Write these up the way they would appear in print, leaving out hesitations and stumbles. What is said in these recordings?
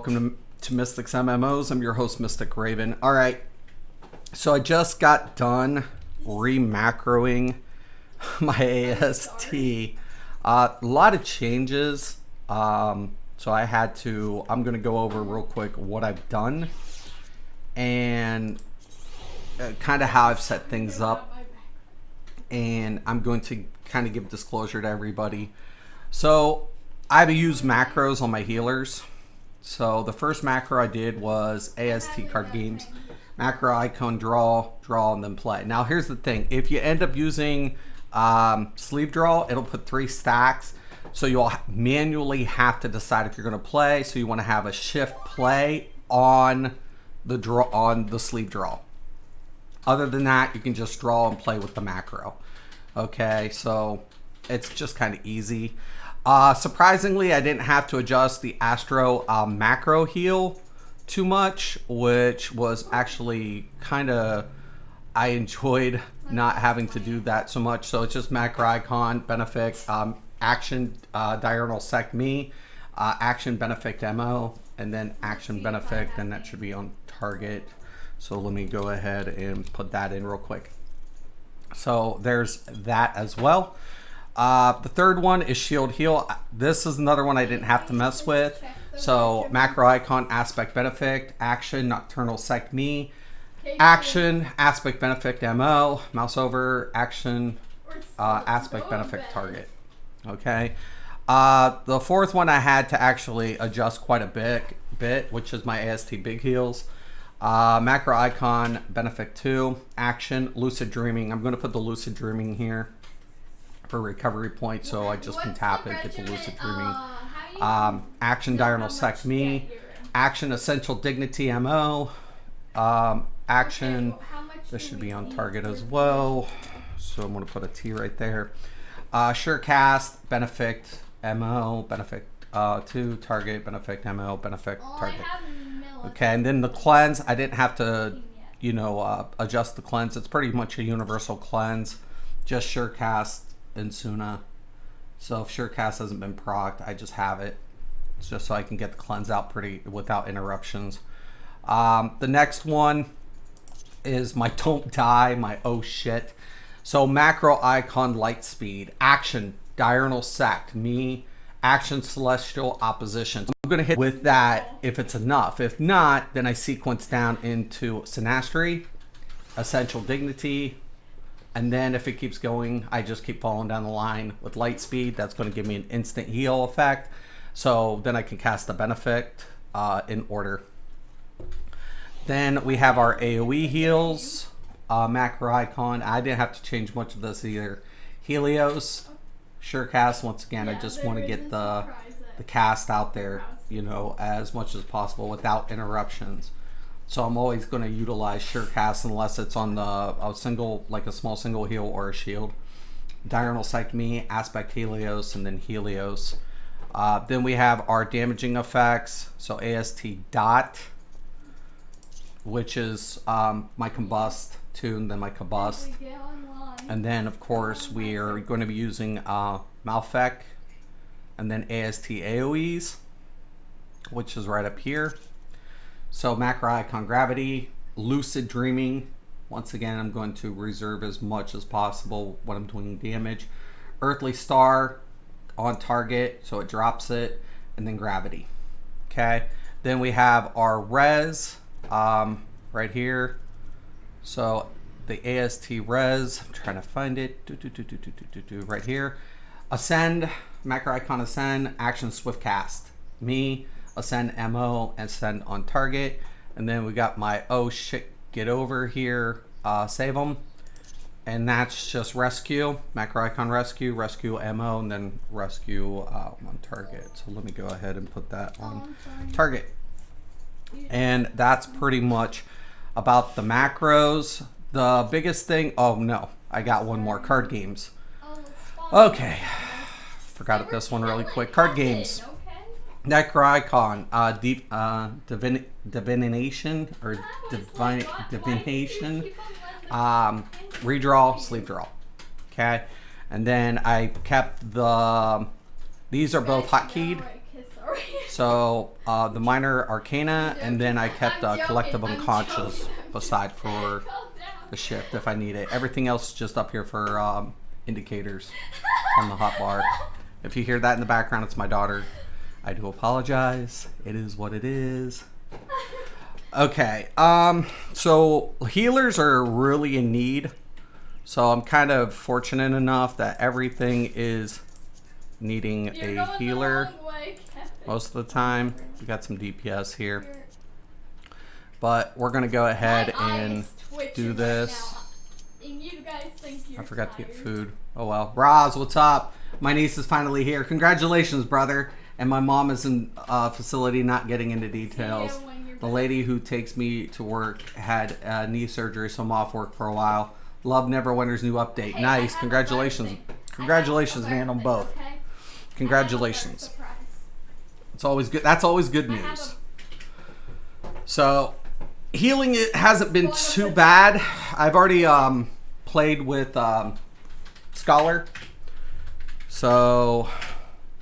welcome to Mystics MMOs. I'm your host, Mystic Raven. All right, so I just got done re-macroing my AST. A lot of changes, so I'm going to go over real quick what I've done and kind of how I've set things up, and I'm going to kind of give disclosure to everybody. So I've used macros on my healers. So the first macro I did was AST card games, macro icon, draw, and then play. Now here's the thing: if you end up using sleeve draw, it'll put 3 stacks, so you'll manually have to decide if you're going to play. So you want to have a shift play on the sleeve draw. Other than that, you can just draw and play with the macro. Okay, so it's just kind of easy. Surprisingly, I didn't have to adjust the Astro macro heal too much, which was actually kind of, I enjoyed not having to do that so much. So it's just macro icon, benefit, action, diurnal sec me, action benefit MO, and then action benefit, and that should be on target. So let me go ahead and put that in real quick. So there's that as well. The third one is shield heal. This is another one I didn't have to mess with. So macro icon, aspect benefit, action, nocturnal sec me, action, aspect benefit MO, mouse over, action, aspect benefit target. Okay. The fourth one I had to actually adjust quite a bit, which is my AST big heals. Macro icon, benefit 2, action, lucid dreaming. I'm going to put the lucid dreaming here for recovery point, so I just can tap it, get the lucid dreaming. Action, diurnal sec me, action, essential dignity MO, action, this should be on target as well, so I'm going to put a T right there. Sure cast, benefit MO, benefit 2, target, benefit MO, benefit target. Okay, and then the cleanse, I didn't have to, adjust the cleanse. It's pretty much a universal cleanse, just sure cast and Suna. So if Surecast hasn't been procced, I just have it. It's just so I can get the cleanse out without interruptions. The next one is my don't die, my oh shit. So macro icon, light speed, action, diurnal sect, me, action, celestial opposition. So I'm gonna hit with that if it's enough. If not, then I sequence down into Sinastry, essential dignity, and then if it keeps going, I just keep falling down the line with light speed. That's going to give me an instant heal effect. So then I can cast the benefit in order. Then we have our AoE heals, macro icon. I didn't have to change much of this either. Helios, sure cast. Once again, I just want to get the cast out there, as much as possible without interruptions. So I'm always going to utilize sure cast unless it's on a small single heal or a shield. Diurnal sec me, aspect Helios, and then Helios. Then we have our damaging effects. So AST dot, which is my combust tune, then my combust. And then of course we are going to be using Malfec, and then AST AoEs, which is right up here. So macro icon, gravity, lucid dreaming. Once again, I'm going to reserve as much as possible when I'm doing damage. Earthly star on target, so it drops it, and then gravity. Okay. Then we have our res right here. So the AST res, I'm trying to find it. Right here. Ascend, macro icon ascend, action swift cast. Me, ascend MO, ascend on target. And then we got my oh shit get over here, save them. And that's just rescue, macro icon rescue MO, and then rescue on target. So let me go ahead and put that on target. And that's pretty much about the macros. The biggest thing, oh no, I got one more, card games. Okay, forgot at this one really quick. Card games. Necro icon, divination or divination, redraw, sleeve draw. Okay, and then I kept these are both hotkeyed. So the minor arcana, and then I kept collective unconscious beside for the shift if I need it. Everything else is just up here for indicators on the hot bar. If you hear that in the background, it's my daughter. I do apologize. It is what it is. Okay. So healers are really in need. So I'm kind of fortunate enough that everything is needing a healer most of the time. We got some DPS here. But we're going to go ahead and do this. I forgot to get food. Oh well. Roz, what's up? My niece is finally here. Congratulations, brother. And my mom is in facility, not getting into details. The lady who takes me to work had knee surgery, so I'm off work for a while. Love Neverwinter's new update. Hey, nice. Congratulations. Congratulations, man, on both. Okay? Congratulations. It's always good. That's always good news. So, healing it hasn't been too bad. I've already played with Scholar. So,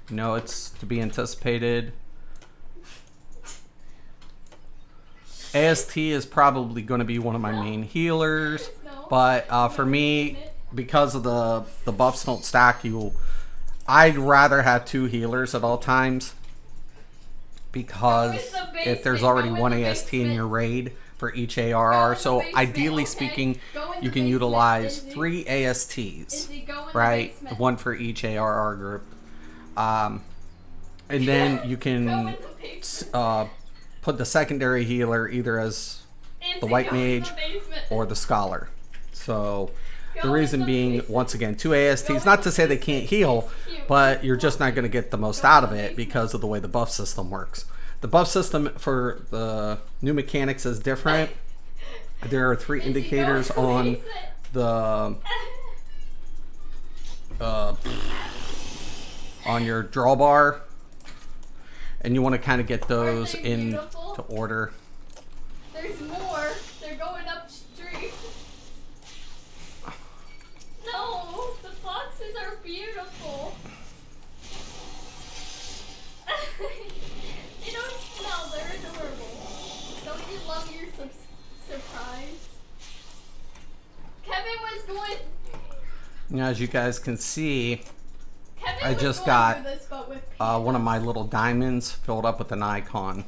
you know, it's to be anticipated. AST is probably going to be one of my main healers. But for me, because of the buffs don't stack, I'd rather have 2 healers at all times. Because if there's already one AST in your raid for each ARR, so ideally speaking, you can utilize 3 ASTs, right? 1 for each ARR group. And then you can put the secondary healer either as the White Mage or the Scholar. So the reason being, once again, 2 ASTs, not to say they can't heal, but you're just not going to get the most out of it because of the way the buff system works. The buff system for the new mechanics is different. There are 3 indicators on the on your draw bar, and you want to kind of get those into order. There's more. They're going up street. No, the foxes are beautiful. They don't smell, they're adorable. Don't you love your surprise? Kevin was going... As you guys can see, Kevin I just got one of my little diamonds filled up with an icon.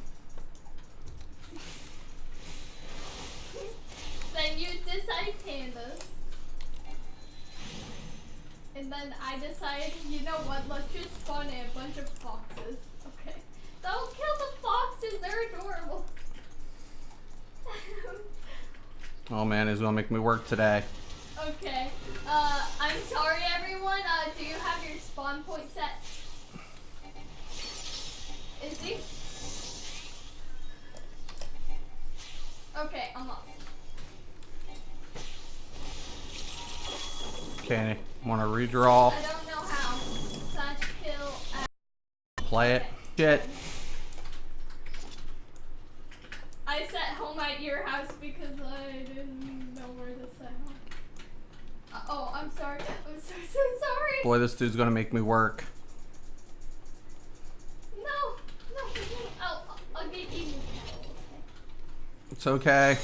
Then you decide pandas. And then I decided, you know what, let's just spawn in a bunch of foxes. Okay. Don't kill the foxes, they're adorable. Oh man, he's gonna make me work today. Okay. I'm sorry everyone, do you have your spawn point set? Is he? Okay, I'm up. Okay, want to redraw? I don't know how. Slash kill. Play it. Shit. I set home at your house because I didn't know where to set home. Oh, I'm sorry. I'm so sorry. Boy, this dude's gonna make me work. No. I'll get you. It's okay.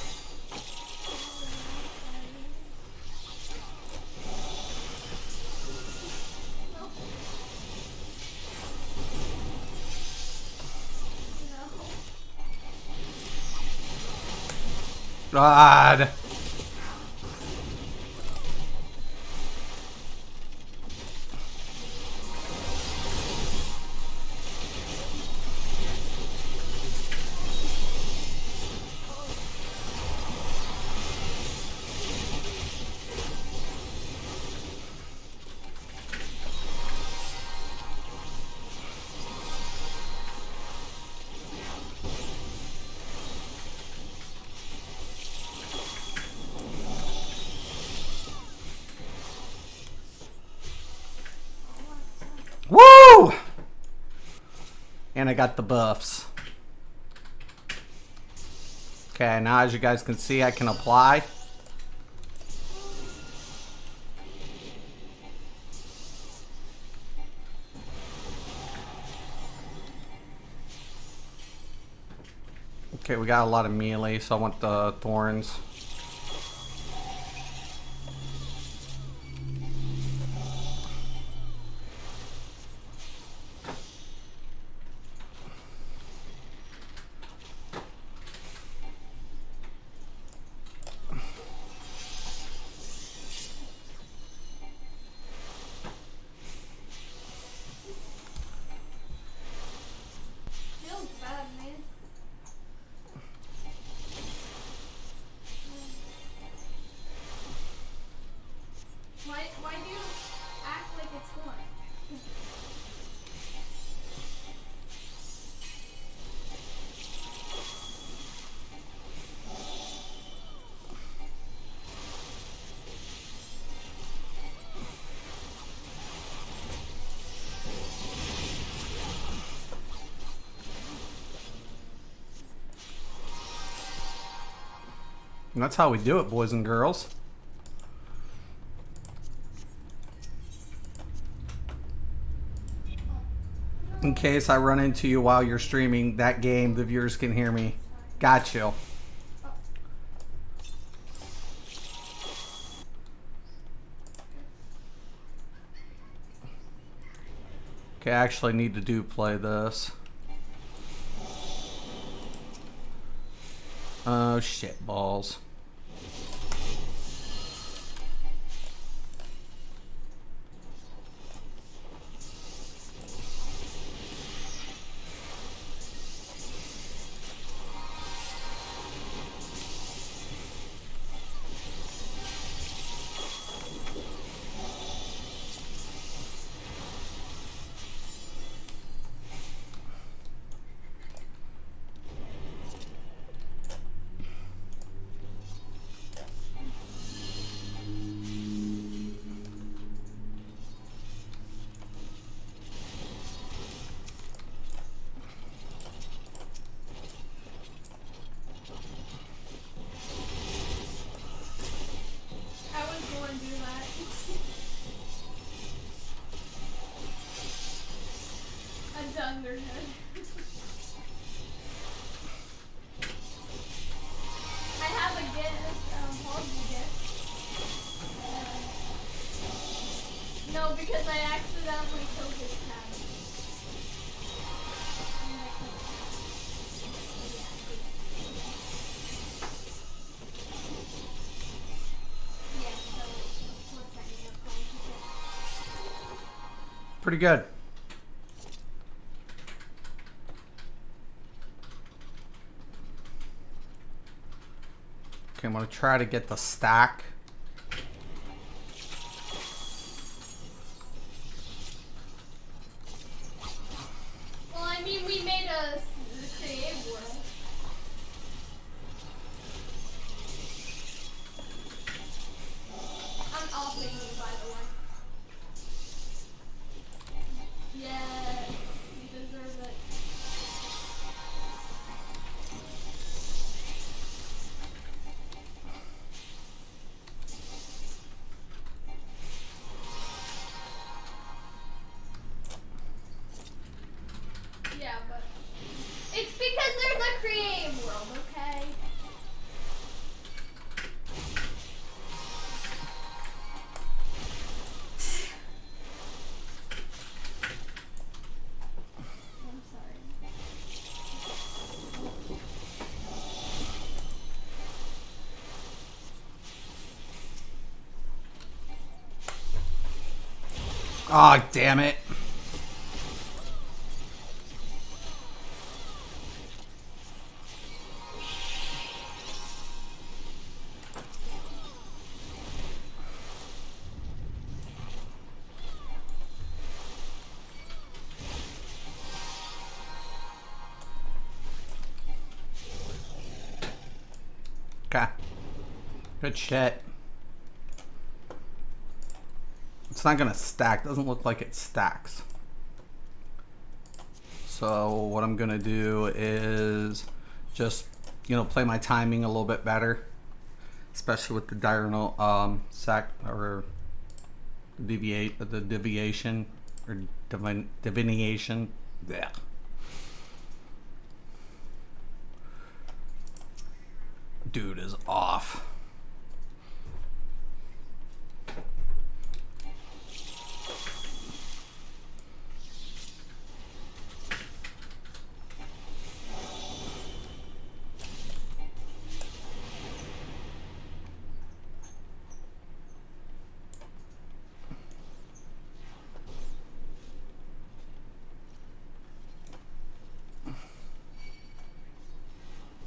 God. Woo! And I got the buffs. Okay, now as you guys can see, I can apply. Okay, we got a lot of melee, so I want the thorns. Feels bad, man. Why do you act like it's fun? And that's how we do it, boys and girls. In case I run into you while you're streaming that game, the viewers can hear me. Got you. Okay, I actually need to play this. Oh shit balls. I was going to do that. I'm done, they're dead. I have a gift, horrible gift. No, because I accidentally killed his cat. Yeah, so what's that name called? Pretty good. Okay, I'm gonna try to get the stack. Well, I mean, we made a creative world. I'm offing you, by the way. Yes, you deserve it. Yeah, but it's because there's a creative world, okay? I'm sorry. Oh, damn it. Okay. Good shit. It's not gonna stack. Doesn't look like it stacks. So what I'm gonna do is just, you know, play my timing a little bit better, especially with the diurnal or the deviation or divination. Yeah. dude is off.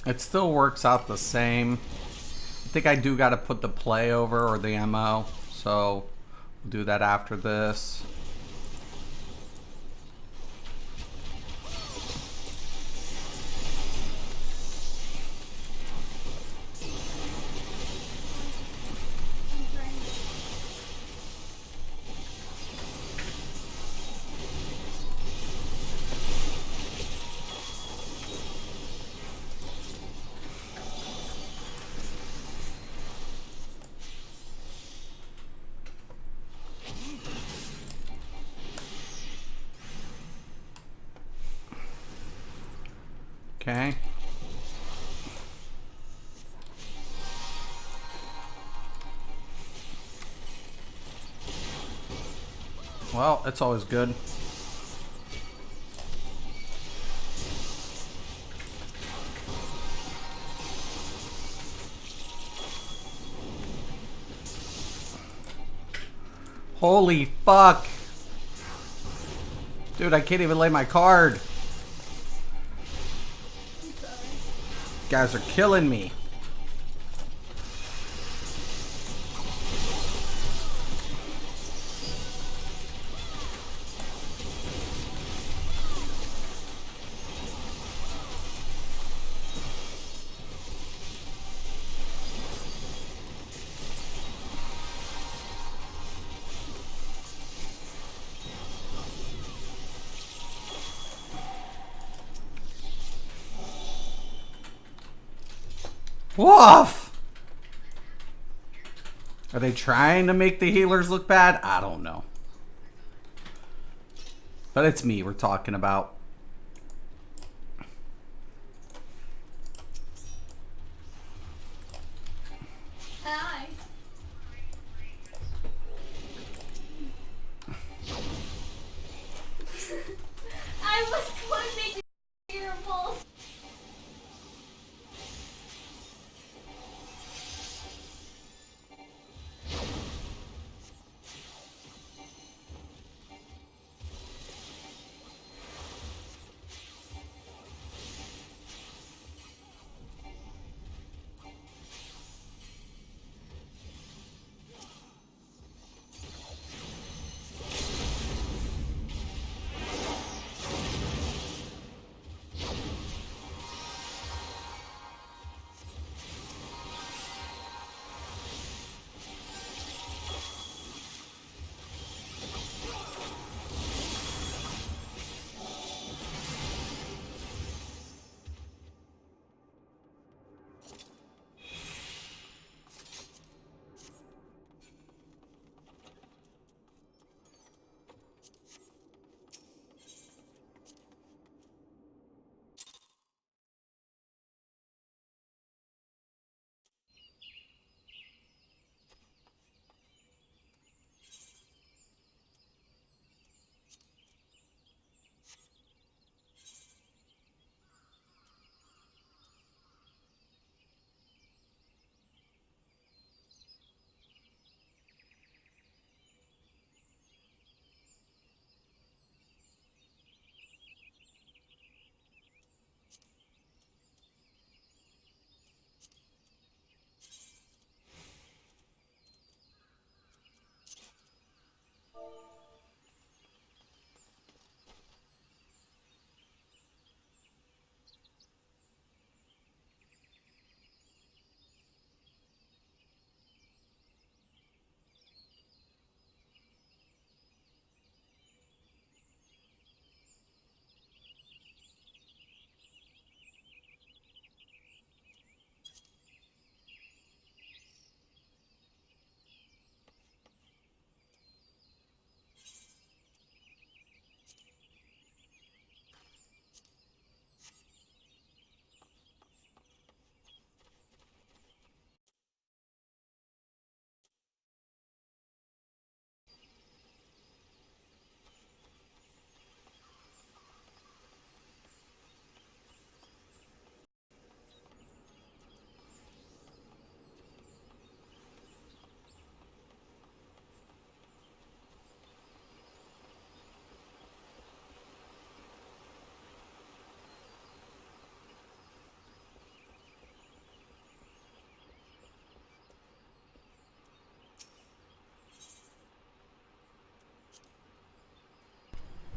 It still works out the same. I think I do got to put the play over or the MO, so we'll do that after this. Okay. Well, it's always good. Holy fuck. Dude, I can't even lay my card. Guys are killing me. Woof! Are they trying to make the healers look bad? I don't know. But it's me we're talking about. Hi. I was going to make it terrible.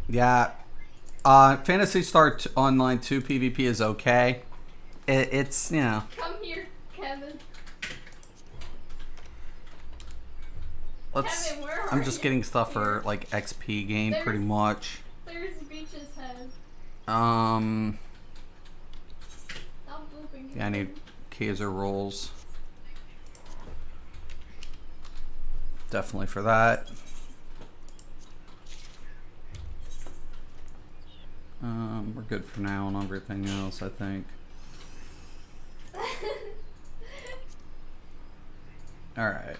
Yeah. Fantasy Star Online 2 PvP is okay. It's, you know. Come here, Kevin. Let's. Kevin, where are I'm just you? getting stuff for Here. like XP gain There's- pretty much. There's Beach's head. Stop moving. Yeah, I need Kaiser rolls. Definitely for that. We're good for now on everything else, I think. Alright.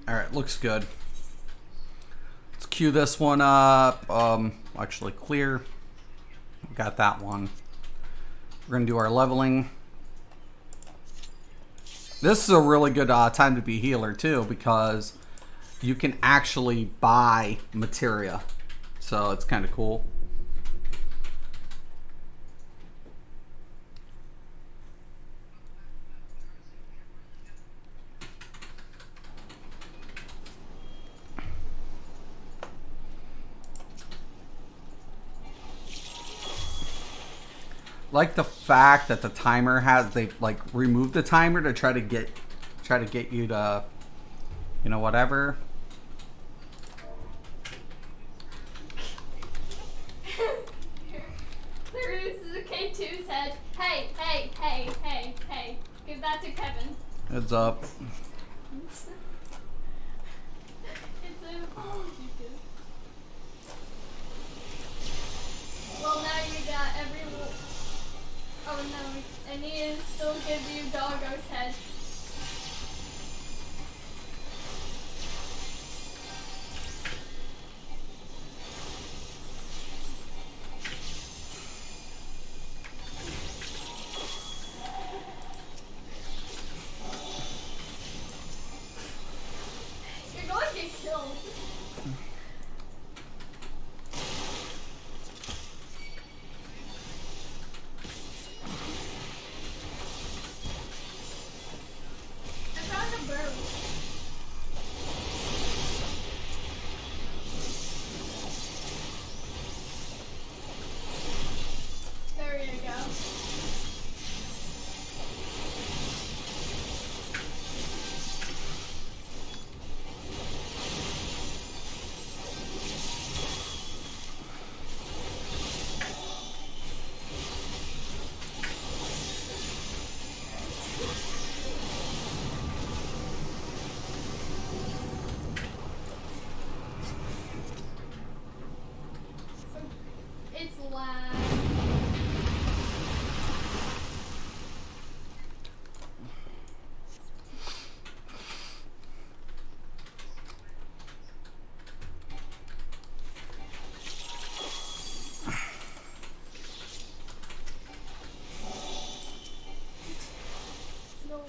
Alright, looks good. Let's queue this one up. Actually clear. Got that one. We're gonna do our leveling. This is a really good time to be healer too, because you can actually buy materia. So it's kind of cool. Like the fact that the timer has, they like removed the timer to try to get you to, you know, whatever. There is the K2's head. Hey, hey, hey, hey, hey. Give that to Kevin. Heads up. It's an apology gift. Well, now you got every. Oh no, I need to still give you Doggo's head. You're going to get killed. I found a bird. There you go. It's loud. No.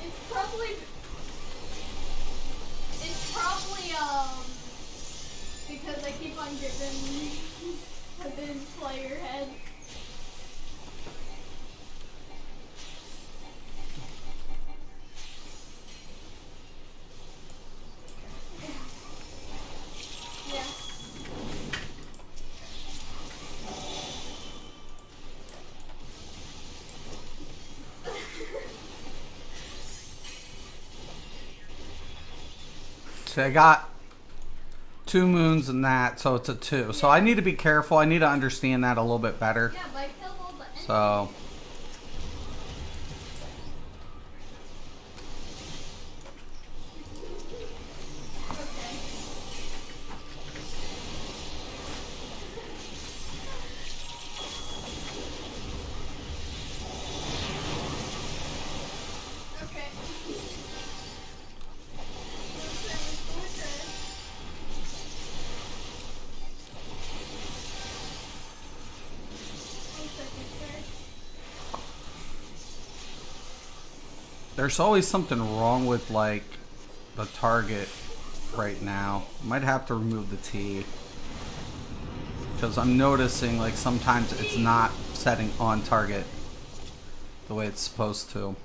It's probably because I keep on giving the player head. Yeah. So I got 2 moons in that, so it's a 2. So I need to be careful. I need to understand that a little bit better. Yeah, but I killed all the enemies. So Okay. Okay. there's always something wrong with like the target right now. I might have to remove the T, because I'm noticing like sometimes it's not setting on target the way it's supposed to.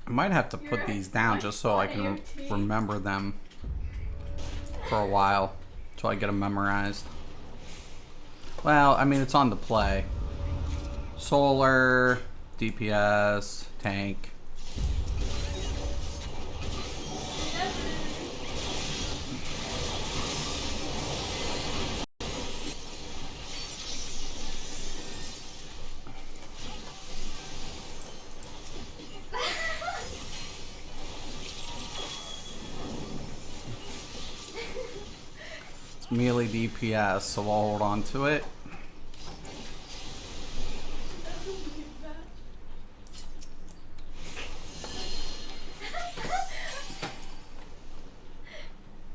I might have to put these down just so I can remember them for a while, so I get them memorized. Well, I mean, it's on the play. Solar, DPS, tank. It's melee DPS, so I'll hold on to it.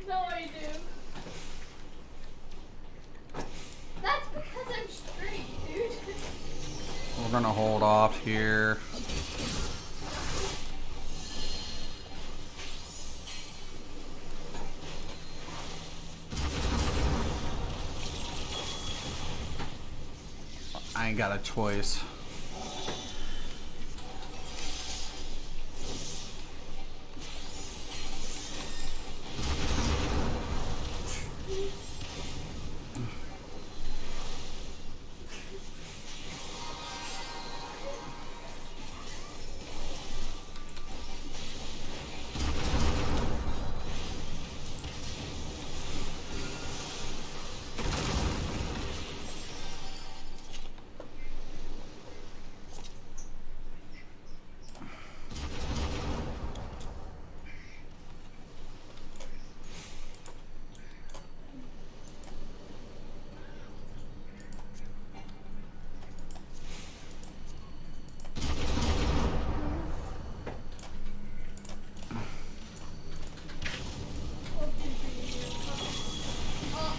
No, I do. That's because I'm straight, dude. We're gonna hold off here. I ain't got a choice.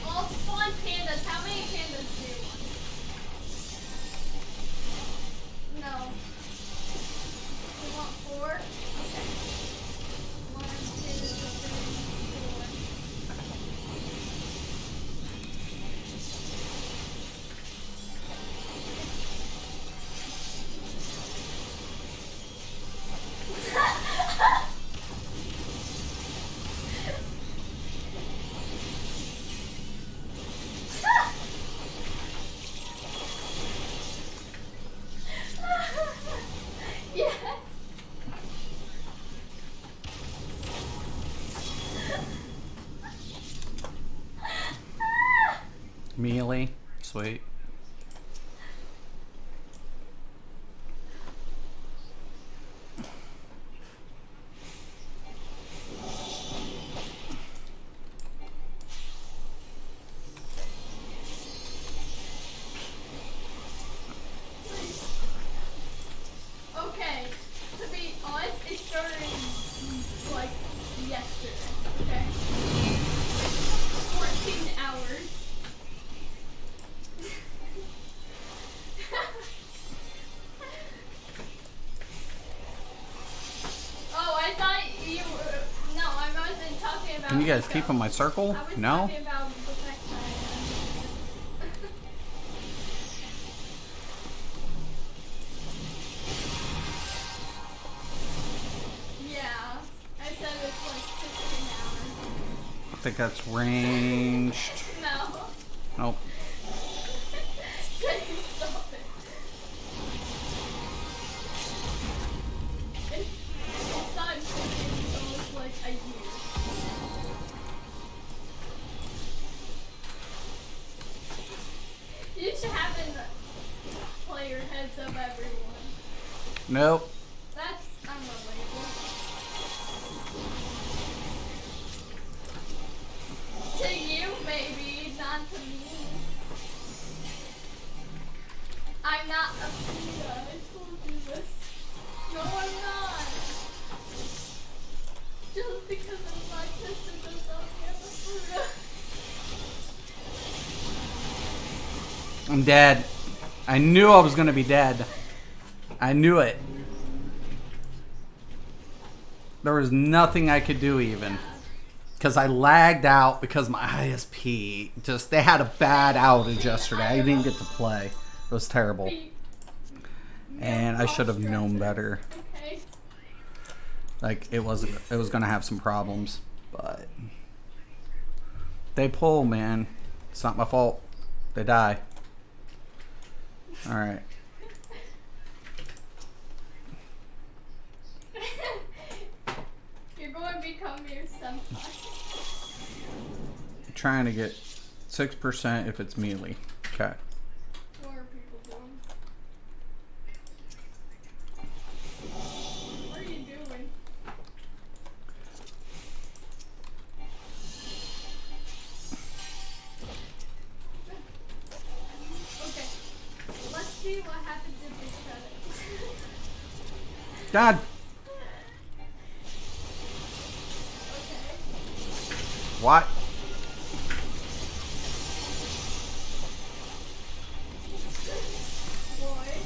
I'll spawn pandas. How many pandas do you want? No. You want 4? Okay. 1, 2, 3, 4. Yes. Melee, sweet. Okay, to be honest, it started like yesterday, okay? 14 hours. Oh, I thought you were, no, I wasn't talking about Can you guys myself. keep in my circle? I was No? talking about the fact that yeah, I said it's like 16 hours. I think that's ranged. No. Nope. Stop it. It's not 15, it's almost like a year. You should have in the player heads of everyone. Nope. That's unrelatable. To you, maybe, not to me. I'm not a Buddha. I told you this. No, I'm not. Just because I'm not Christian does not mean I'm a Buddha. I'm dead. I knew I was gonna be dead. I knew it. There was nothing I could do even. Because I lagged out because my ISP just, they had a bad outage yesterday. I didn't get to play. It was terrible. And I should have known better. Okay. Like it was gonna have some problems, but they pull, man. It's not my fault. They die. All right. You're going to become your senpai. I'm trying to get 6% if it's melee. Okay. What are people doing? What are you doing? Okay. Let's see what happens if we shut it. God. Okay. What? Boy.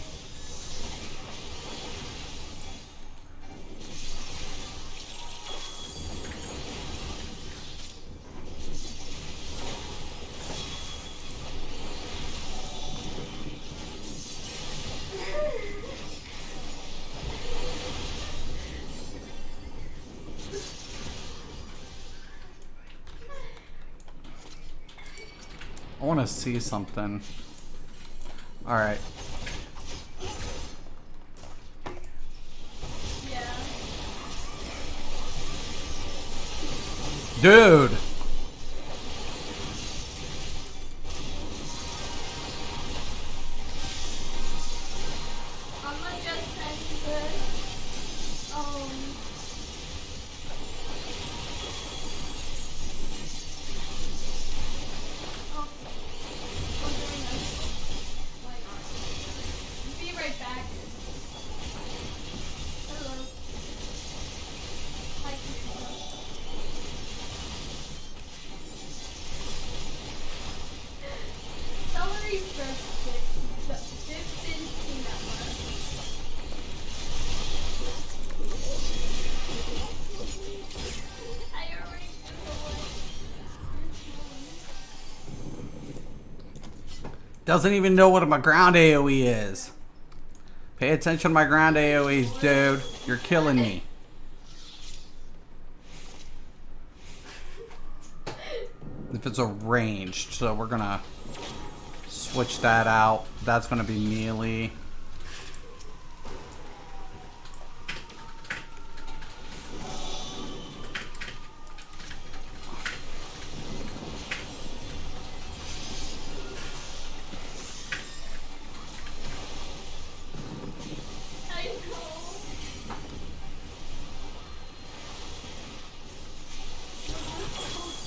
I want to see something. All right. Yeah. Dude. I'm gonna just send the oh, I'm doing this. Why not? Be right back. Hello. Hi, Christina. Celery bread sticks dipped in peanut butter. I already took away. Doesn't even know what my ground AoE is. Pay attention to my ground AoEs, dude. You're killing me. If it's a ranged, so we're gonna switch that out. That's gonna be melee. I know.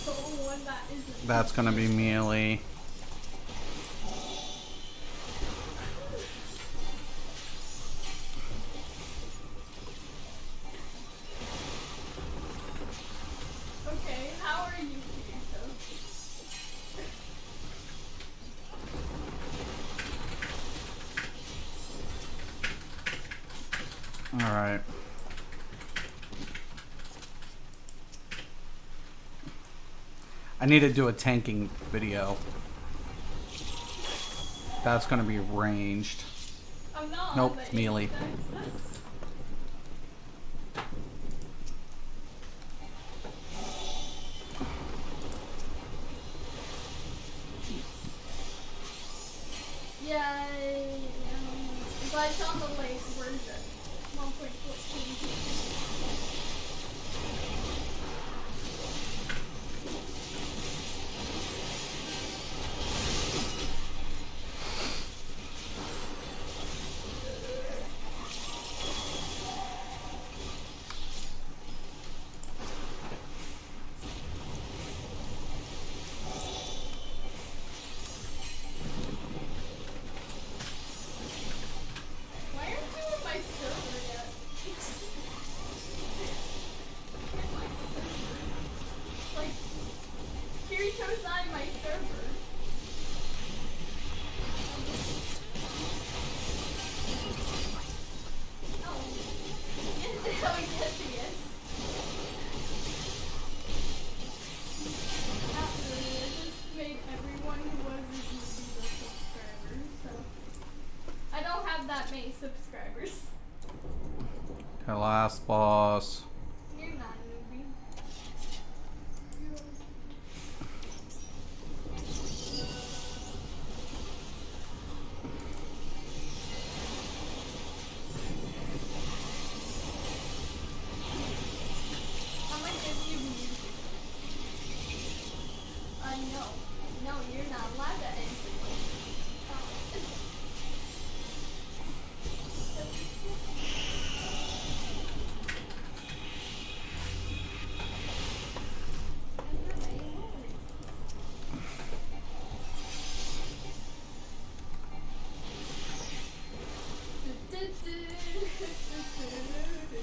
So one that isn't. That's gonna be melee. Okay, how are you, Kirito? All right. I need to do a tanking video. That's gonna be ranged. I'm not. Nope, but melee. that's- Yeah, but it's on the late version. 1.14. Why aren't you in my server yet? Like, Kirito's not in my server. Oh. Oh, yes, he is. Actually, I just made everyone who wasn't using the subscribers, so I don't have that many subscribers. Okay, last boss.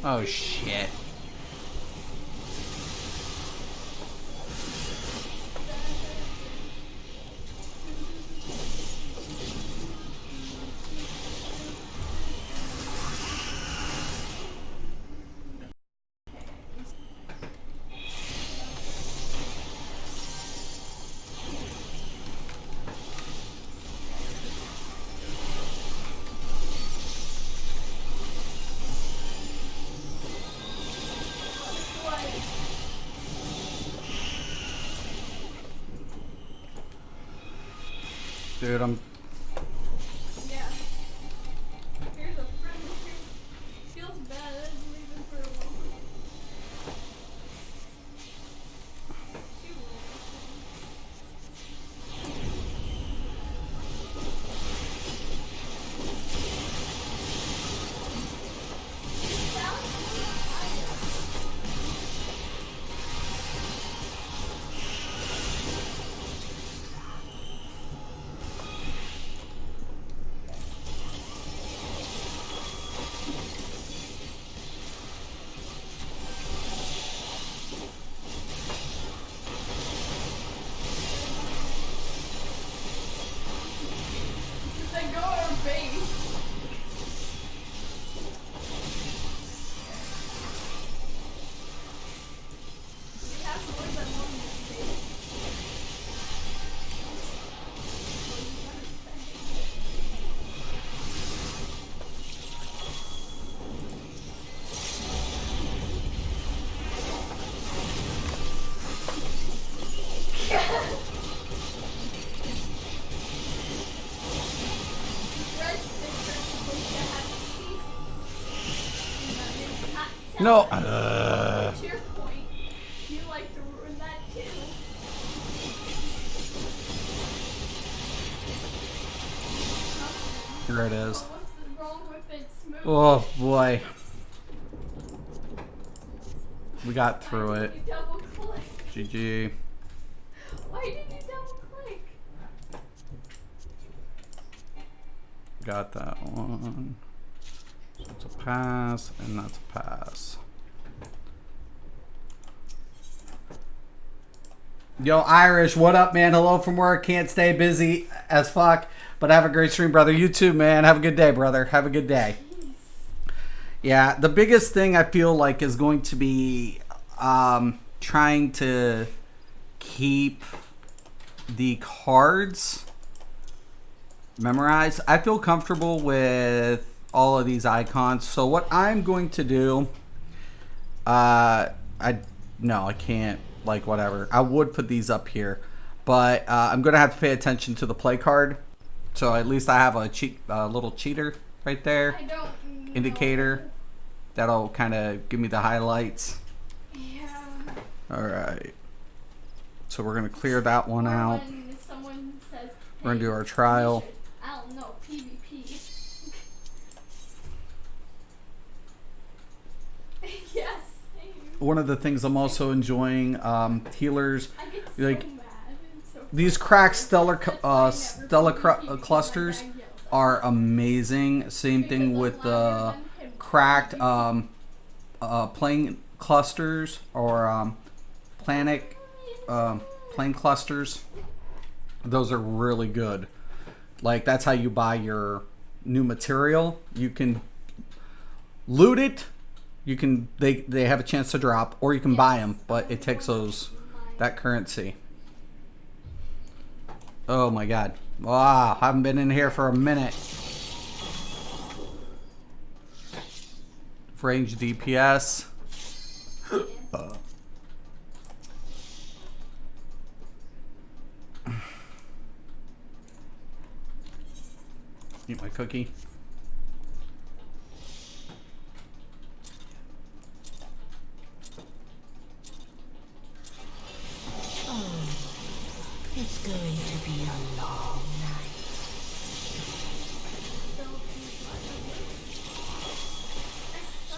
Oh shit. Dude, I'm... Yeah. Here's a friend. Feels bad leaving for a while. They go to our base. We have more than one base. No. To your point, you like to ruin that too. Here it is. What's wrong with it? Smooth. Oh boy. We got through Why it. did you double click? GG. Why did you double click? Got that one. So it's a pass, and that's a pass. Yo, Irish, what up, man? Hello from work. Can't stay busy as fuck, but have a great stream, brother. You too, man. Have a good day, brother. Have a good day. Yeah, the biggest thing I feel like is going to be trying to keep the cards memorized. I feel comfortable with all of these icons. So what I'm going to do, I can't, like, whatever. I would put these up here, but I'm going to have to pay attention to the play card. So at least I have a little cheater right there. I don't Indicator. know. That'll kind of give me the highlights. Yeah. All right. So we're going to clear that one out. When someone says, We're going to do "Hey, our trial. we should," I don't know, PvP. Yes. Same. One of the things I'm also enjoying, healers, I get like, so mad. It's so these cracked stellar That's why I never PvP clusters when I get are amazing. Same thing Because with I'm the louder than him. cracked plane clusters or plane clusters. Those are really good. Like, that's how you buy your new material. You can loot it. You can they have a chance to drop, or you can buy them, but it takes that currency. Oh my god. Wow, haven't been in here for a minute. Range DPS. Eat my cookie. It's going to be a long night.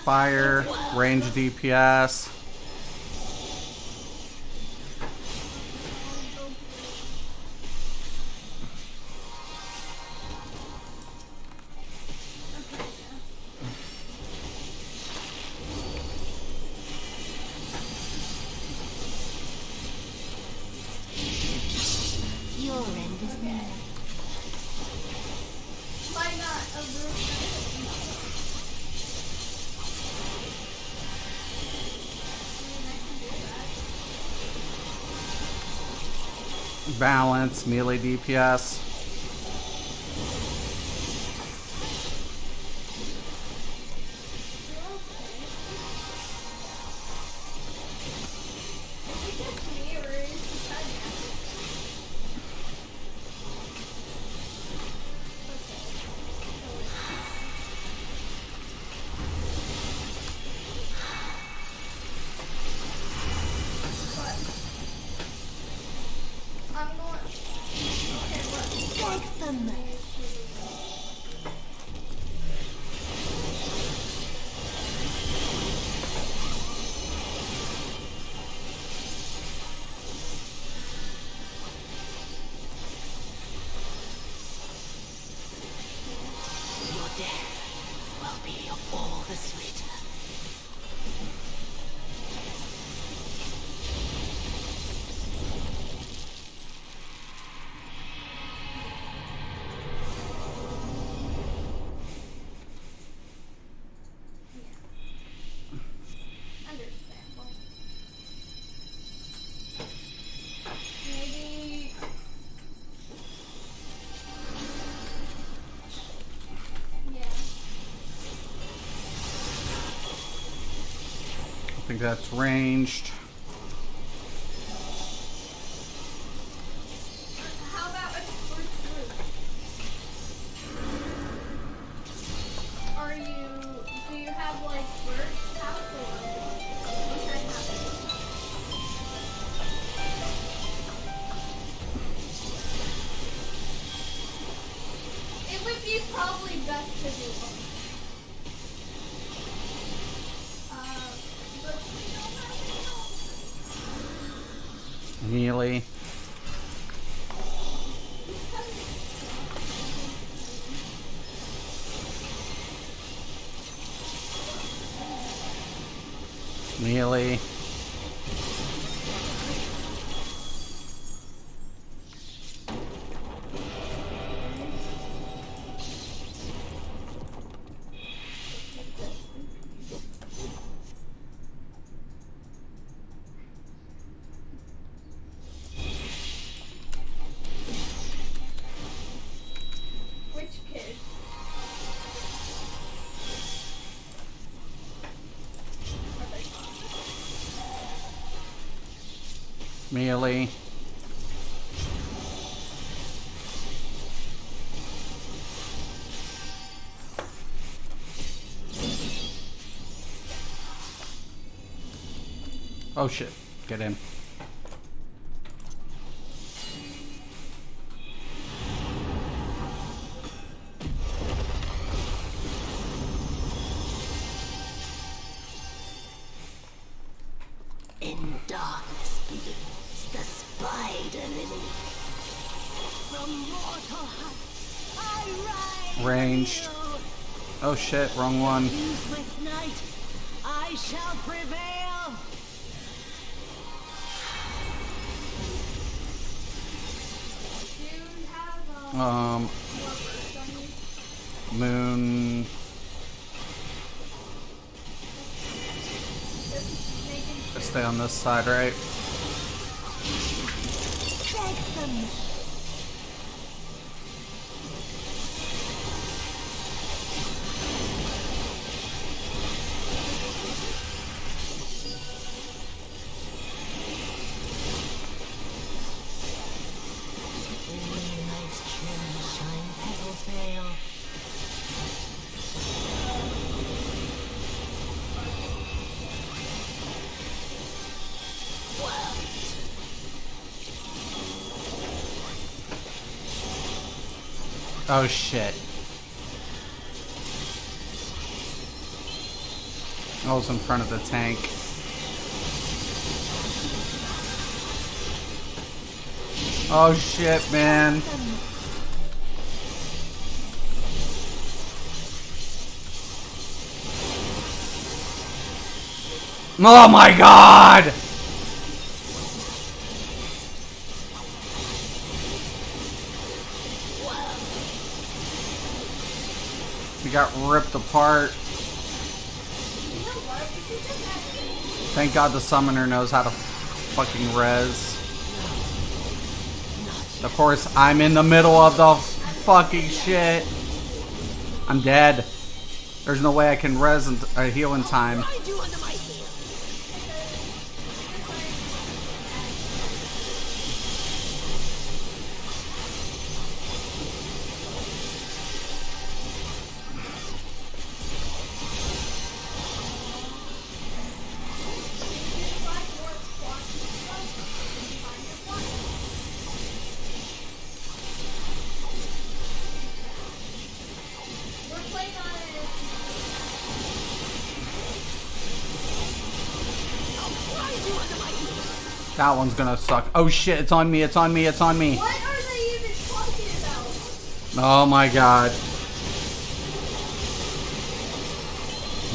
Fire, range DPS. Balance, melee DPS. Take them. Your death will be all the sweeter. Understandable. Maybe. Yeah. I think that's ranged. How about a first group? Do you have like first house or second house? It would be probably best to do both. But we don't have to know. Melee. Melee. Which kid? Melee. Oh shit. Get in. In darkness blooms the spider lily. From mortal heights I rise. Ranged. Oh shit, wrong one. Fused with night, I shall prevail. Do you have Um, more burst on you? moon. Just making sure. Stay on this side, right? Take them. Night's chill shine petals veil. Oh shit. I was in front of the tank. Oh shit, man. Oh my god! We got ripped apart. You know what? We should just have Thank God the summoner knows how to fucking res. Of course, I'm in the middle of the fucking shit. I'm dead. There's no way I can heal in time. Find you under my heel. That one's gonna suck. Oh shit, it's on me, it's on me, it's on me. What are they even talking about? Oh my god.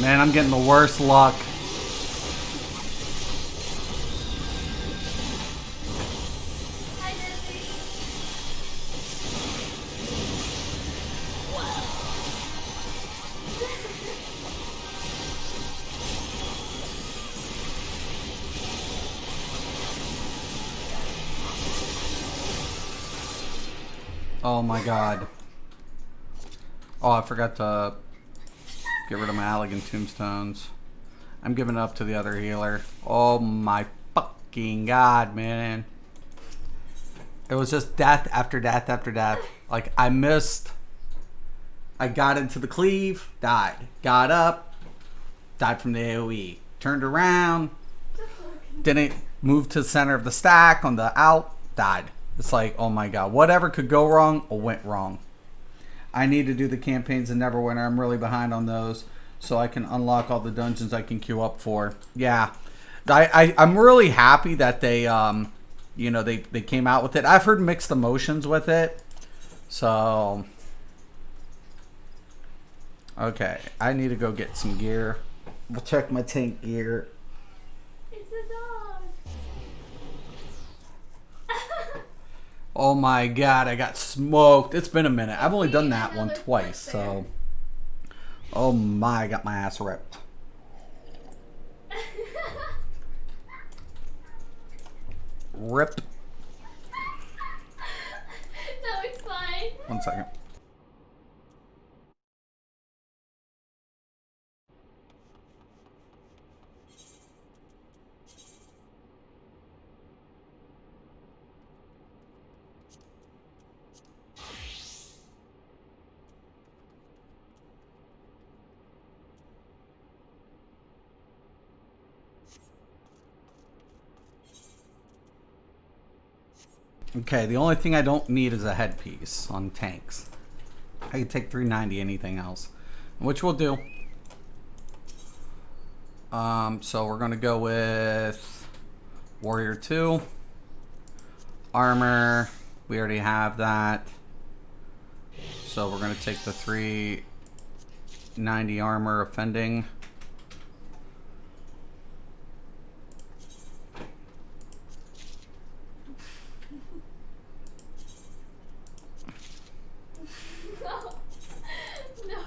Man, I'm getting the worst luck. Hi, Dizzy. Oh my god. Oh, I forgot to get rid of my Allegan tombstones. I'm giving it up to the other healer. Oh my fucking god, man. It was just death after death after death. Like, I missed. I got into the cleave, died. Got up, died from the AoE. Turned around, didn't move to the center of the stack on the out, died. It's like, oh my god, whatever could go wrong went wrong. I need to do the campaigns in Neverwinter. I'm really behind on those, so I can unlock all the dungeons I can queue up for. Yeah, I'm really happy that they, you know, they came out with it. I've heard mixed emotions with it, so okay. I need to go get some gear. We'll check my tank gear. It's a dog. Oh my god, I got smoked. It's been a minute. I've only done that one Another twice, foot there. so. Oh my, I got my ass ripped. Rip. No, it's fine. 1 second. Okay, the only thing I don't need is a headpiece on tanks. I can take 390 anything else, which we'll do. So we're gonna go with Warrior 2. Armor, we already have that. So we're gonna take the 390 armor offending. No. No.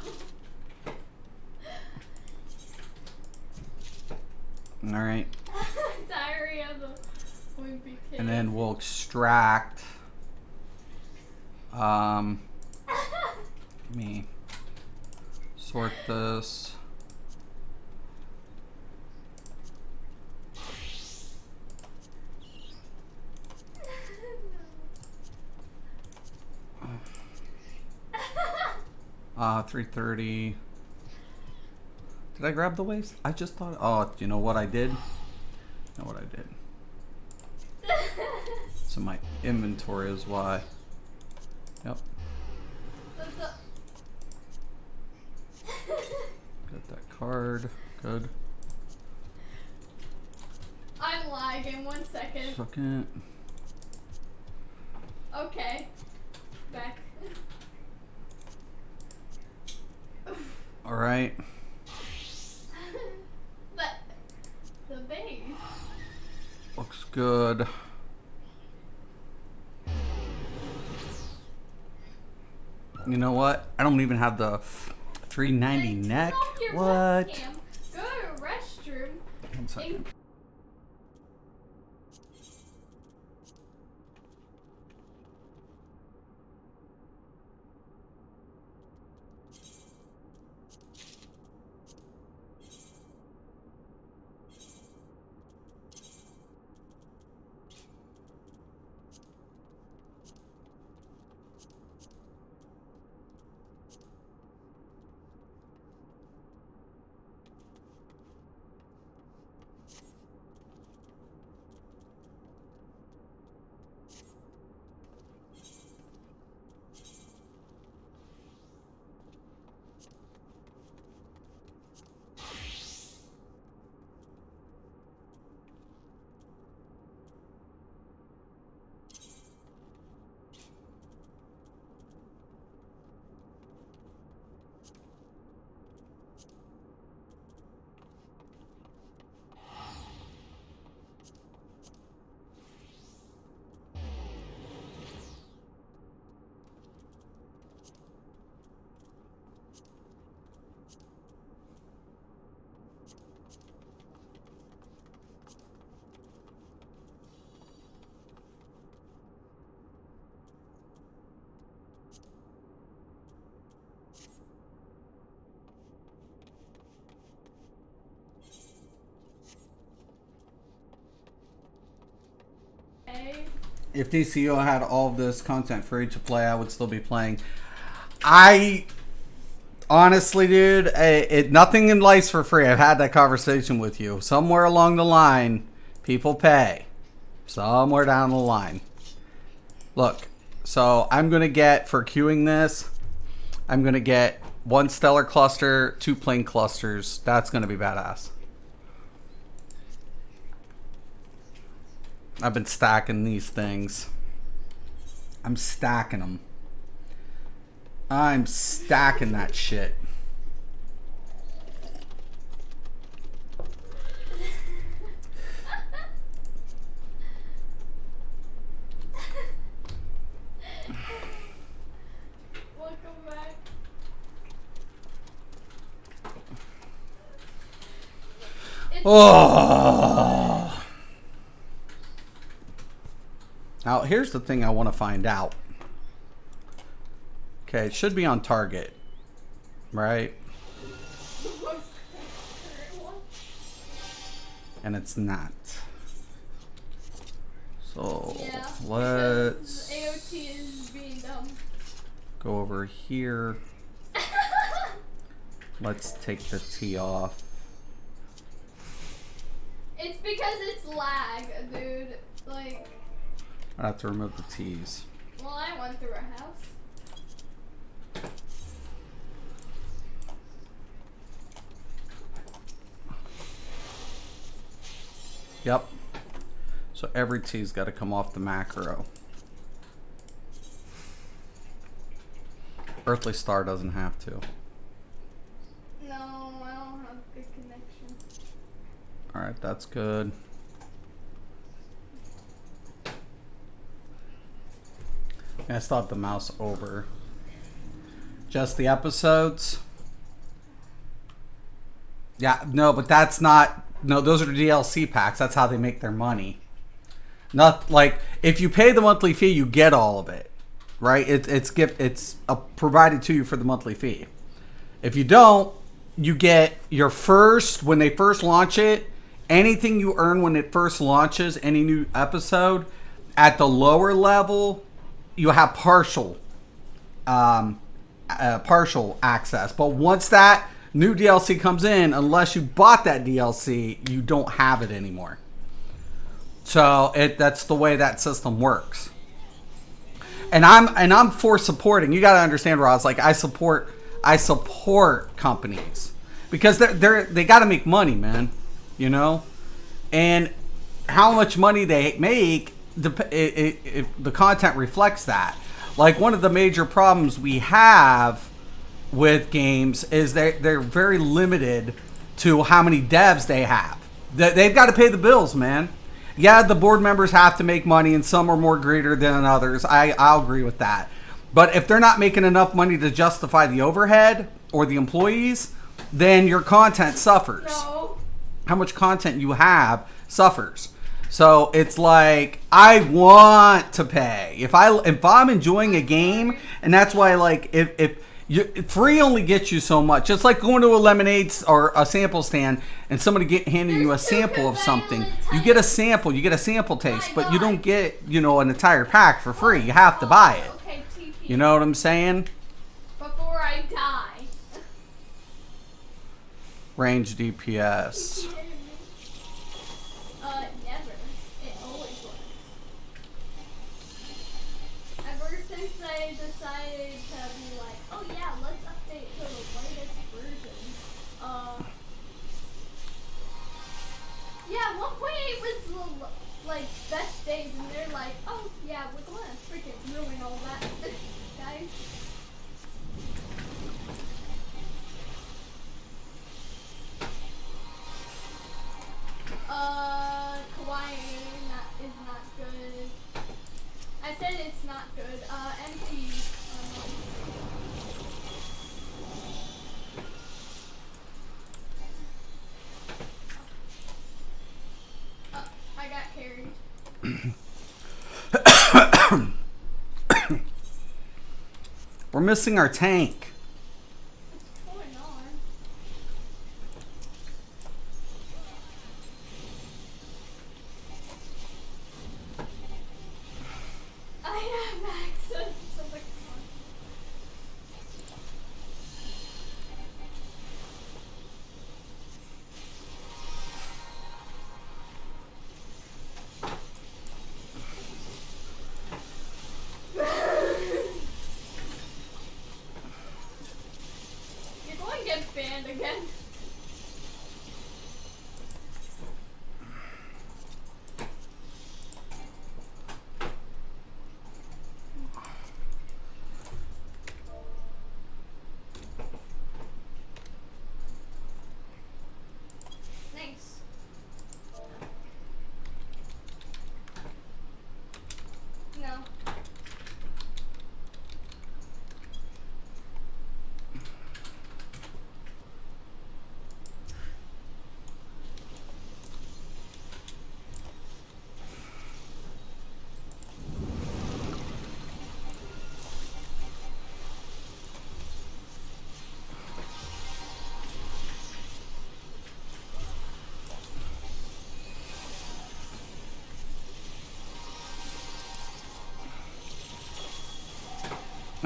All right. Diary of the Wimpy Kid. And then we'll extract. Let me sort this. No. 330. Did I grab the waist? I just thought. Oh, you know what I did? You know what I did? So my inventory is why. Yep. Got that card. Good. I'm lagging. 1 second. Second. Okay. Back. All right. The base. Looks good. You know what? I don't even have the 390 neck. Off your What? webcam. Go to a restroom. 1 second. if DCO had all of this content free to play, I would still be playing. I honestly, dude, nothing in life's for free. I've had that conversation with you. Somewhere along the line, people pay. Somewhere down the line. Look, so I'm going to get, for queuing this, I'm going to get 1 stellar cluster, 2 plane clusters. That's going to be badass. I've been stacking these things. I'm stacking them. I'm stacking that shit. Welcome back. Oh. Now, here's the thing I want to find out. Okay, it should be on target, right? And it's not. So, Yeah, let's AOT is being dumb. go over here. Let's take the T off. It's because it's lag, dude. Like, I have to remove the T's. well, I went through a house. Yep. So every T's got to come off the macro. Earthly Star doesn't have to. No, I don't have good connection. Alright, that's good. I still have the mouse over. Just the episodes? Yeah, no, but that's not... No, those are DLC packs. That's how they make their money. Not like... If you pay the monthly fee, you get all of it. Right? It's provided to you for the monthly fee. If you don't, you get your first... When they first launch it, anything you earn when it first launches, any new episode, at the lower level... You have partial access, but once that new DLC comes in, unless you bought that DLC, you don't have it anymore. So that's the way that system works. And I'm for supporting. You got to understand, Roz. Like I support companies because they got to make money, man. You know, and how much money they make. The content reflects that. Like one of the major problems we have with games is they're very limited to how many devs they have. They've got to pay the bills, man. Yeah, the board members have to make money, and some are more greater than others. I'll agree with that. But if they're not making enough money to justify the overhead or the employees, then your content suffers. No. How much content you have suffers. So it's like I want to pay if I'm enjoying a game, and that's why like if free only gets you so much. It's like going to a lemonade or a sample stand and somebody handing you a sample of something. You get a sample, you get a sample taste, but you don't get an entire pack for free. You have to buy it. Okay, TP. You know what I'm saying? Before I die. Range DPS. Never. It always works. Ever since I decided to be like, oh yeah, let's update to the latest version. Yeah, at one point it was like best days, and they're like, oh yeah, we're gonna freaking ruin all that, guys. Kawaii is not good. I said it's not good. MT. I got carried. We're missing our tank. What's going on? it again. Nice. No.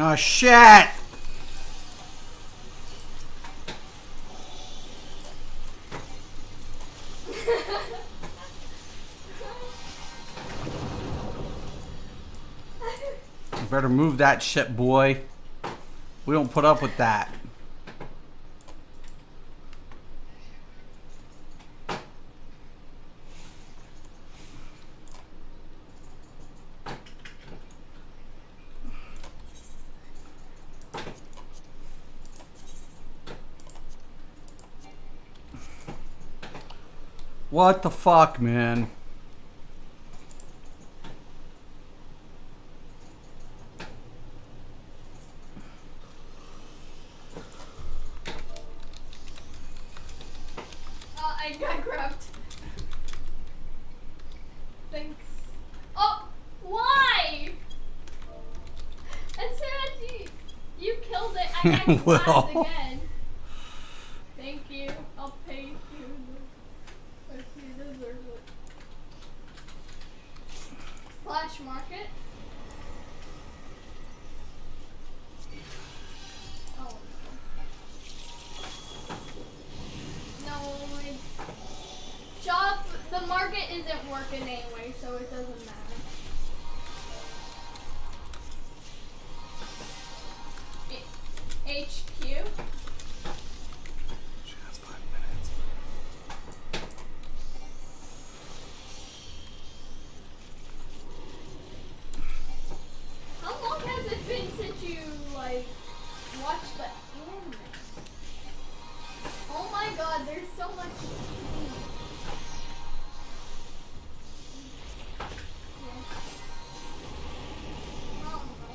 Oh shit! You better move that shit, boy. We don't put up with that. What the fuck, man? I got grabbed. Thanks. Oh, why? As soon as you killed it, I got Well. grabbed again. Thank you. I'll pay you. If you deserve it. Flash market. Oh no. No, shop. The market isn't working anyway, so it doesn't matter. HQ. She has 5 minutes. How long has it been since you like watched the anime? Oh my god, there's so much. Oh my.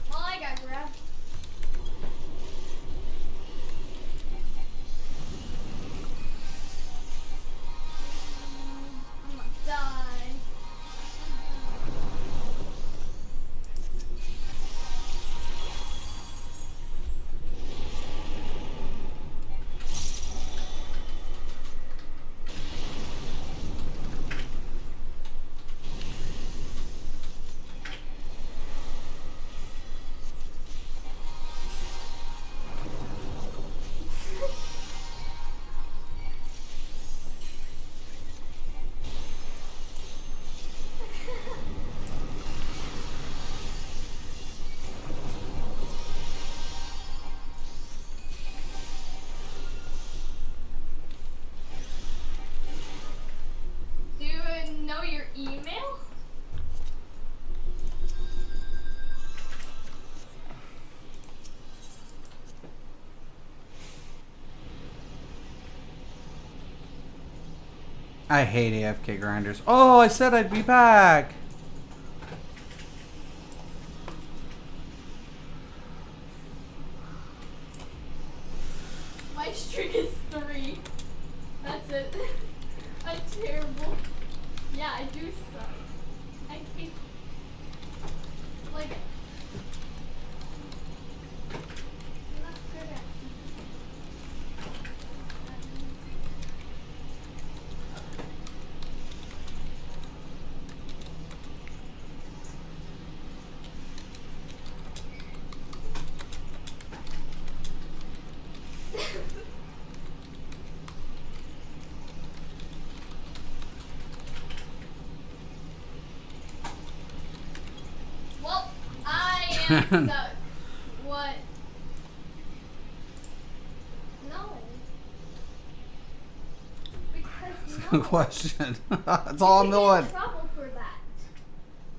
Well, I got grabbed. I'm gonna die. Do you know your email? I hate AFK grinders. Oh, I said I'd be back. My streak is 3. That's it. I'm terrible. Yeah, I do suck. I hate. Like. I'm not good at. can't stop. What? No. Because no. Good question. That's all I'm You could get in doing. trouble for that.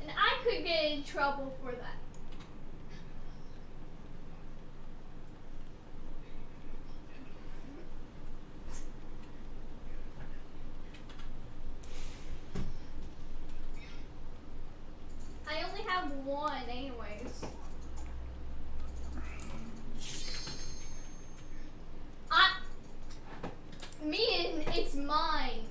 And I could get in trouble for that. I only have one anyways. It's mine.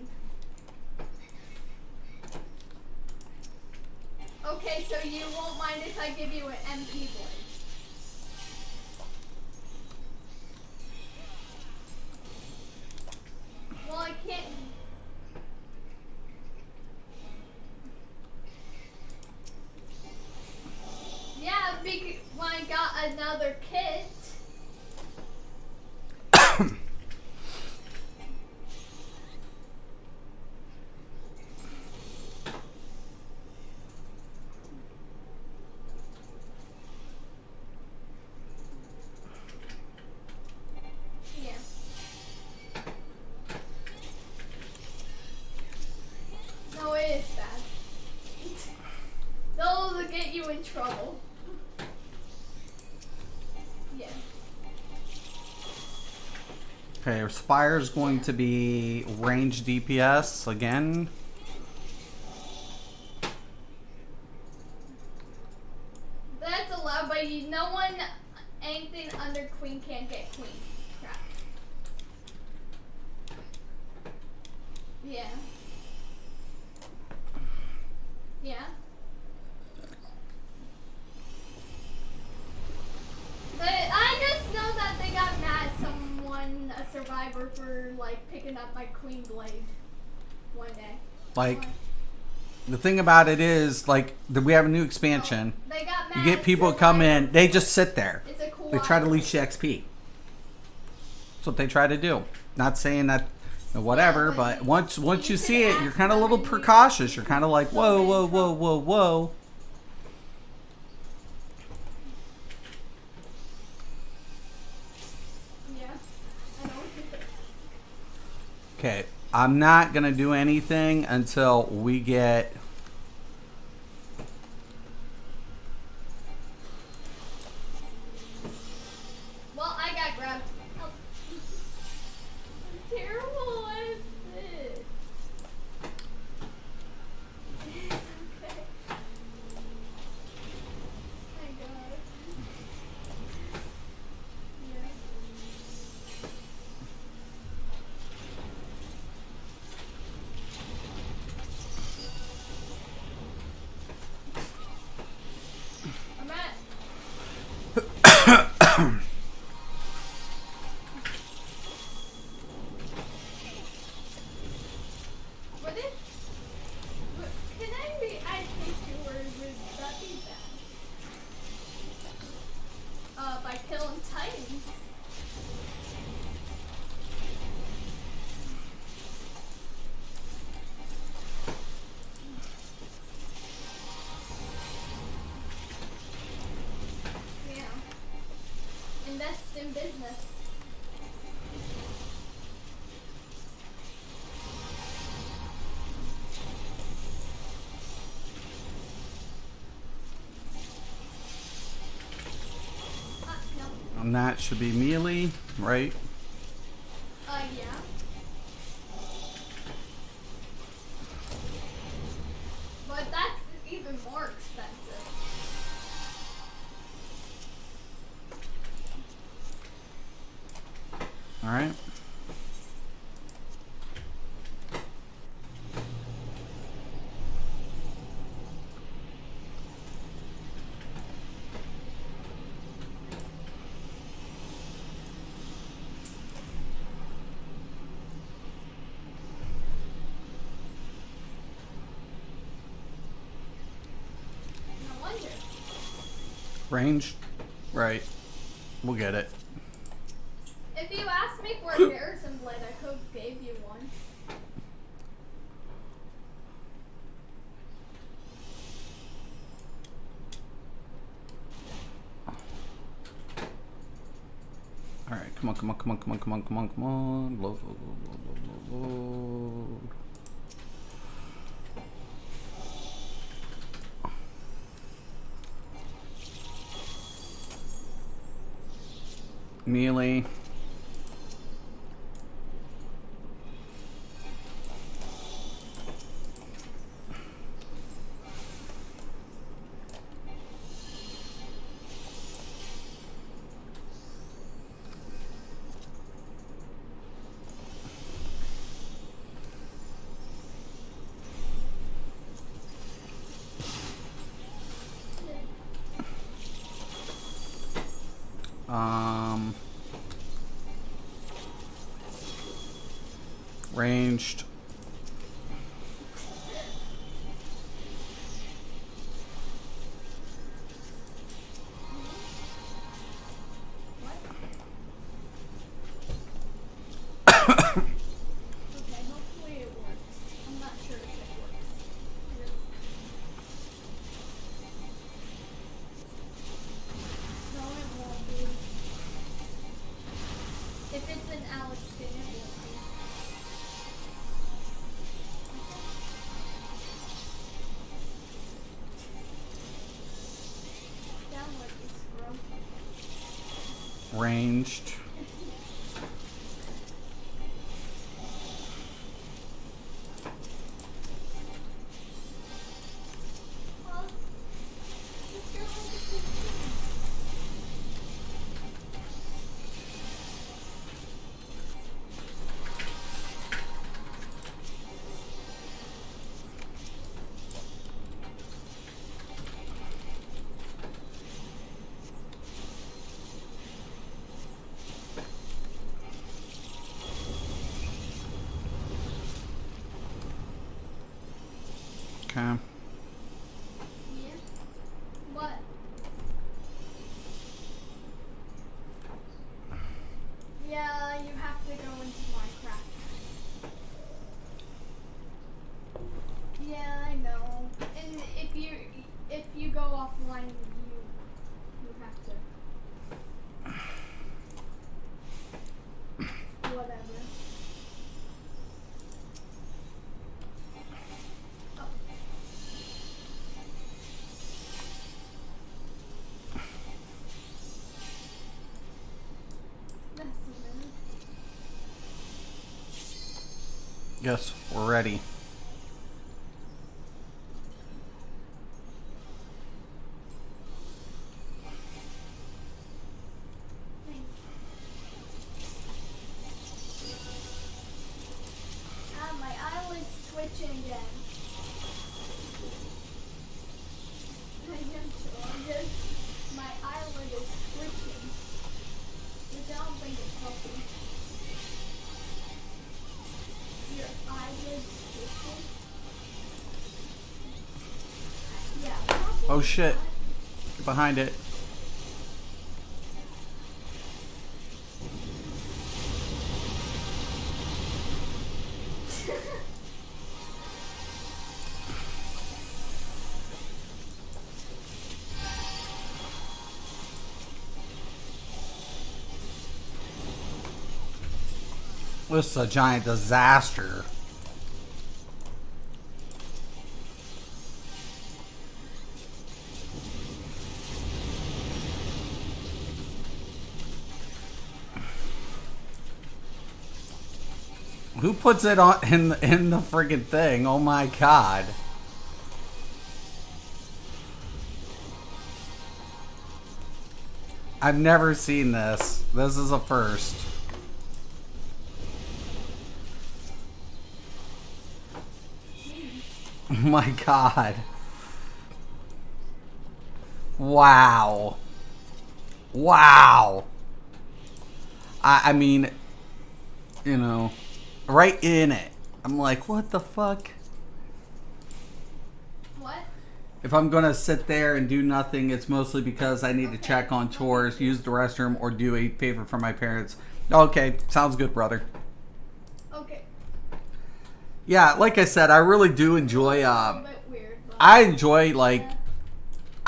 Okay, so you won't mind if I give you an MP blade. Well, I can't. Yeah, because when I got another kit. Yeah. No, it is bad. Those will get you in trouble. Yeah. Okay, our Spire's going to be range DPS again. That's allowed, but no one, anything under queen can't get queen. Crap. Yeah. Yeah. But I just know that they got mad at someone, a survivor, for like picking up my queen blade one day. Like, the thing about it is, like, we have a new expansion. They got mad You get at people come in, survivor. they just sit there. It's a cool They try to island. leech the XP. That's what they try to do. Not saying that, whatever, but once you see it, you're kind of a little precautious. You're kind of like, whoa, whoa, whoa, whoa, whoa. Yeah. I know. Okay, I'm not gonna do anything until we get. Well, I got grabbed. Oh. I'm terrible at this. Okay. My God. Yeah. I'm at. Would it? Can I be IK2 or would that be bad? By killing Titans. Yeah. Invest in business. No. And that should be melee, right? Yeah. But that's even more expensive. All right. No wonder. Range, right? We'll get it. If you asked me for a Garrison blade, I could have gave you one. Come on, come on, come on, come on, come on, come on, come on. Load, load, load, load, load, load. Melee. Ranged. Okay, hopefully it works. I'm not sure if it works. No, it won't be. If it's an Alex skin, it won't be. Download this, bro. Ranged. Huh? Just go on the 15. Okay. Yeah. What? Yeah, you have to go into Minecraft. Yeah, I know. And if you go offline, you have to whatever. Oh. That's a minute. Yes, we're ready. Thanks. Ah, my eyelid's twitching again. I am sure. Yes, my eyelid is twitching. Which I don't think it's healthy. Your eyelid twitching? Yeah. probably Oh shit. not. Get behind it. This is a giant disaster. Who puts it on in the friggin' thing? Oh my god. I've never seen this. This is a first. Oh my god. Wow. Wow. I mean, you know, right in it. I'm like, what the fuck? What? If I'm gonna sit there and do nothing, it's mostly because I need to check on chores, use the restroom, or do a favor for my parents. Okay, sounds good, brother. Okay. Yeah, like I said, I really do enjoy. A little bit weird. But I enjoy like.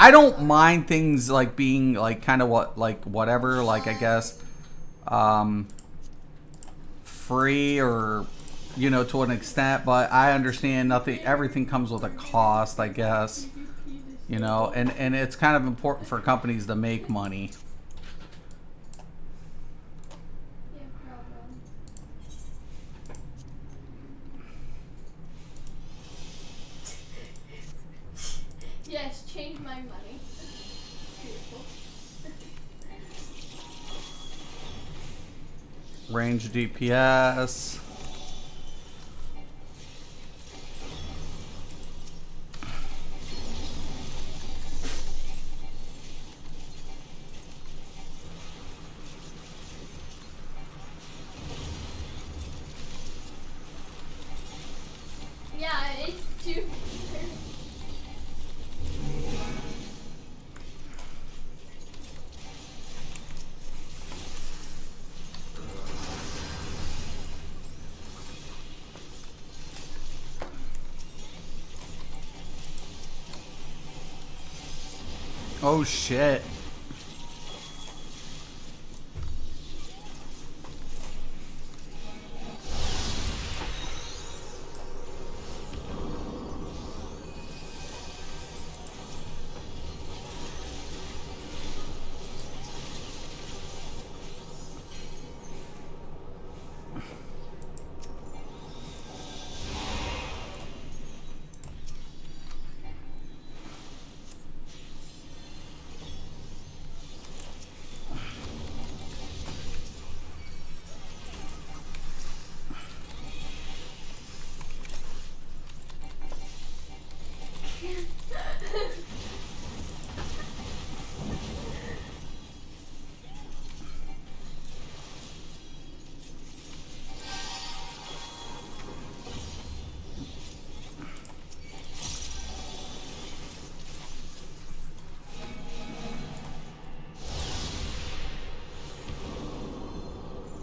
I don't mind things like being like kind of what like whatever like I guess. free or, you know, to an extent, but I understand everything comes with a cost, I guess, you know, and it's kind of important for companies to make money. Yeah, problem. Yes, change my money. Beautiful. Range DPS. Yeah, it's too. Oh shit.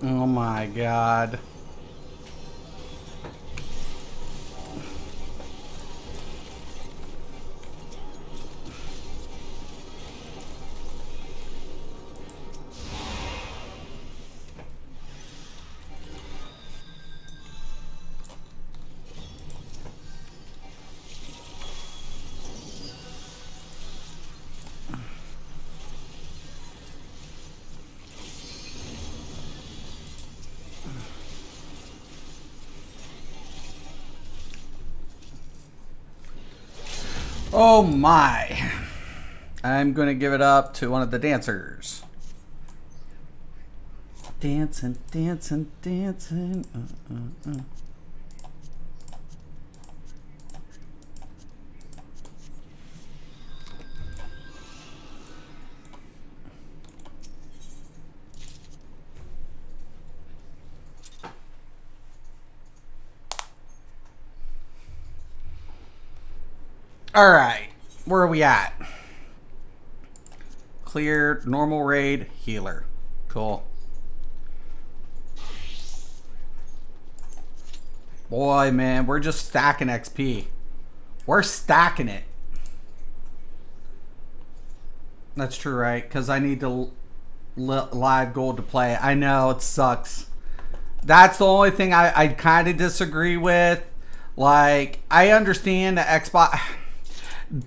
Oh my god. Oh my. I'm going to give it up to one of the dancers. Dancing, dancing, dancing. All right. Where are we at? Cleared, normal raid, healer. Cool. Boy, man, we're just stacking XP. We're stacking it. That's true, right? Because I need to live gold to play. I know, it sucks. That's the only thing I kind of disagree with. Like, I understand that Xbox...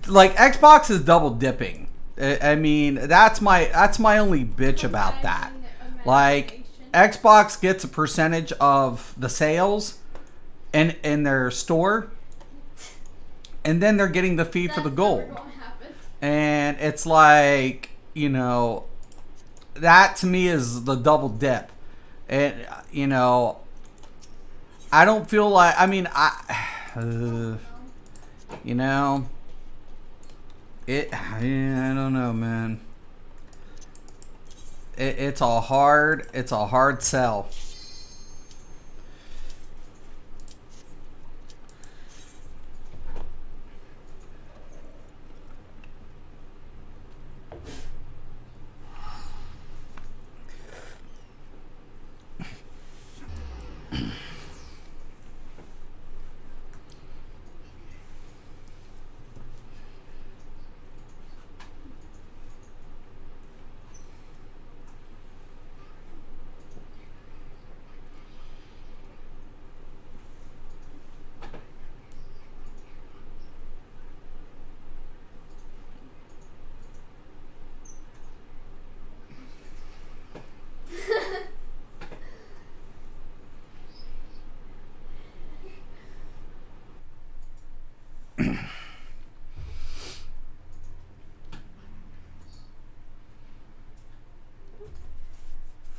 Like, Xbox is double dipping. I mean, that's my only bitch about that. Like, Xbox gets a percentage of the sales in their store, and then they're getting the fee for the gold. And it's like, you know, that to me is the double dip. And, you know, I don't feel like, I mean, you know, I don't know, man. It's a hard sell.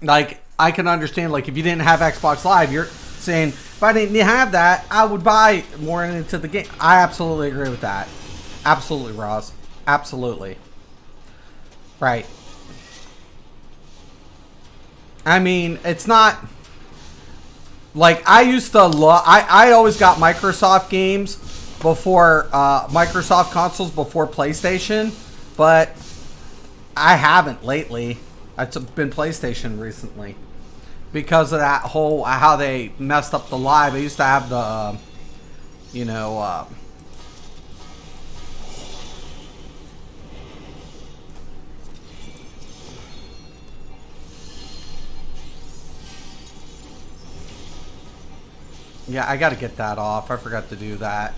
Like, I can understand, like, if you didn't have Xbox Live, you're saying, if I didn't have that, I would buy more into the game. I absolutely agree with that. Absolutely, Ross. Absolutely. Right. I mean, it's not... Like, I used to love... I always got Microsoft games before... Microsoft consoles before PlayStation. But I haven't lately. It's been PlayStation recently. Because of that whole... How they messed up the live. I used to have the... you know... yeah, I gotta get that off. I forgot to do that.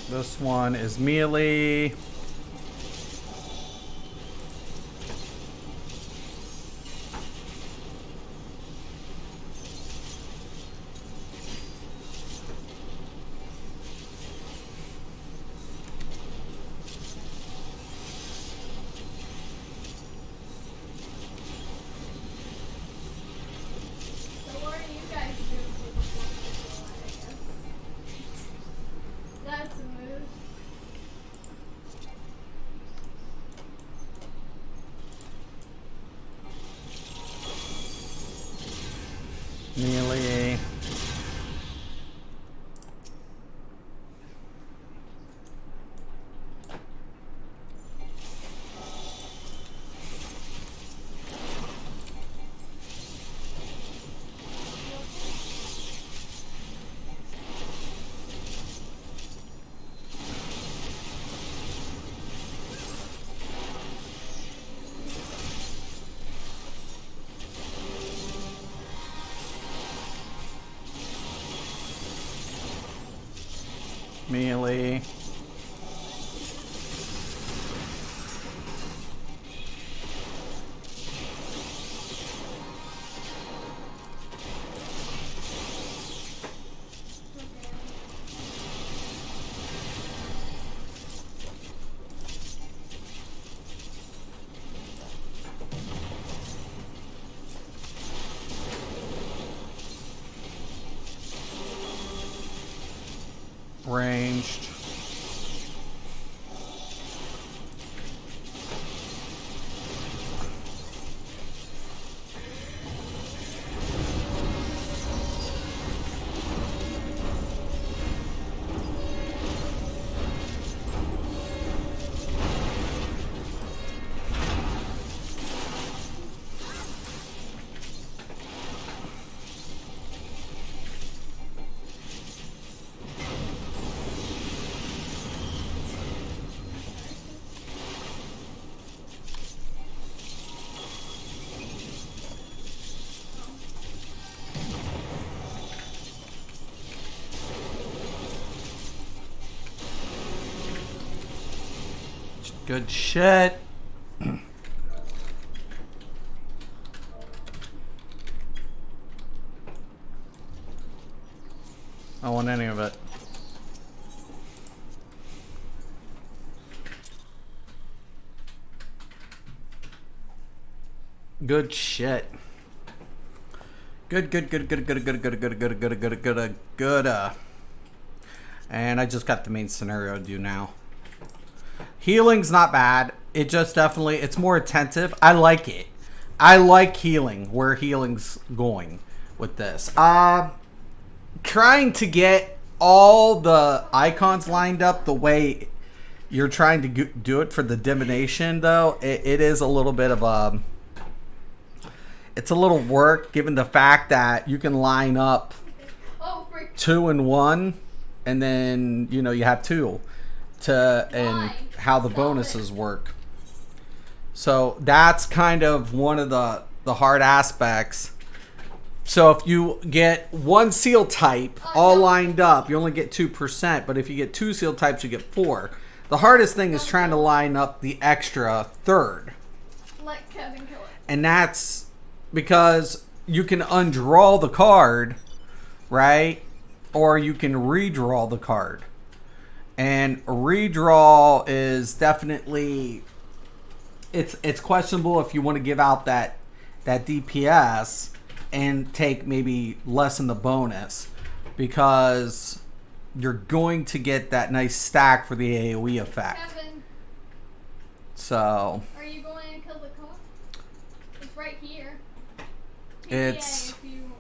This one is melee. So what are you guys doing for the 4th of July, I guess? That's a move. Melee. Melee. Ranged. Good shit. I don't want any of it. Good shit. Good. And I just got the main scenario to do now. Healing's not bad. It just definitely, it's more attentive. I like it. I like healing, where healing's going with this. Trying to get all the icons lined up the way you're trying to do it for the divination, though, it is a little bit of a... It's a little work, given the fact that you can line up 2 and 1, and then, you know, you have 2. And how the bonuses work. So that's kind of one of the hard aspects. So if you get 1 seal type all lined up, you only get 2%. But if you get 2 seal types, you get 4. The hardest thing is trying to line up the extra third. Let Kevin kill it. And that's because you can undraw the card, right? Or you can redraw the card. And redraw is definitely, it's questionable if you want to give out that DPS and take maybe less in the bonus, because you're going to get that nice stack for the AoE effect. Kevin, So are you going to kill the cop? It's right here. It's- if you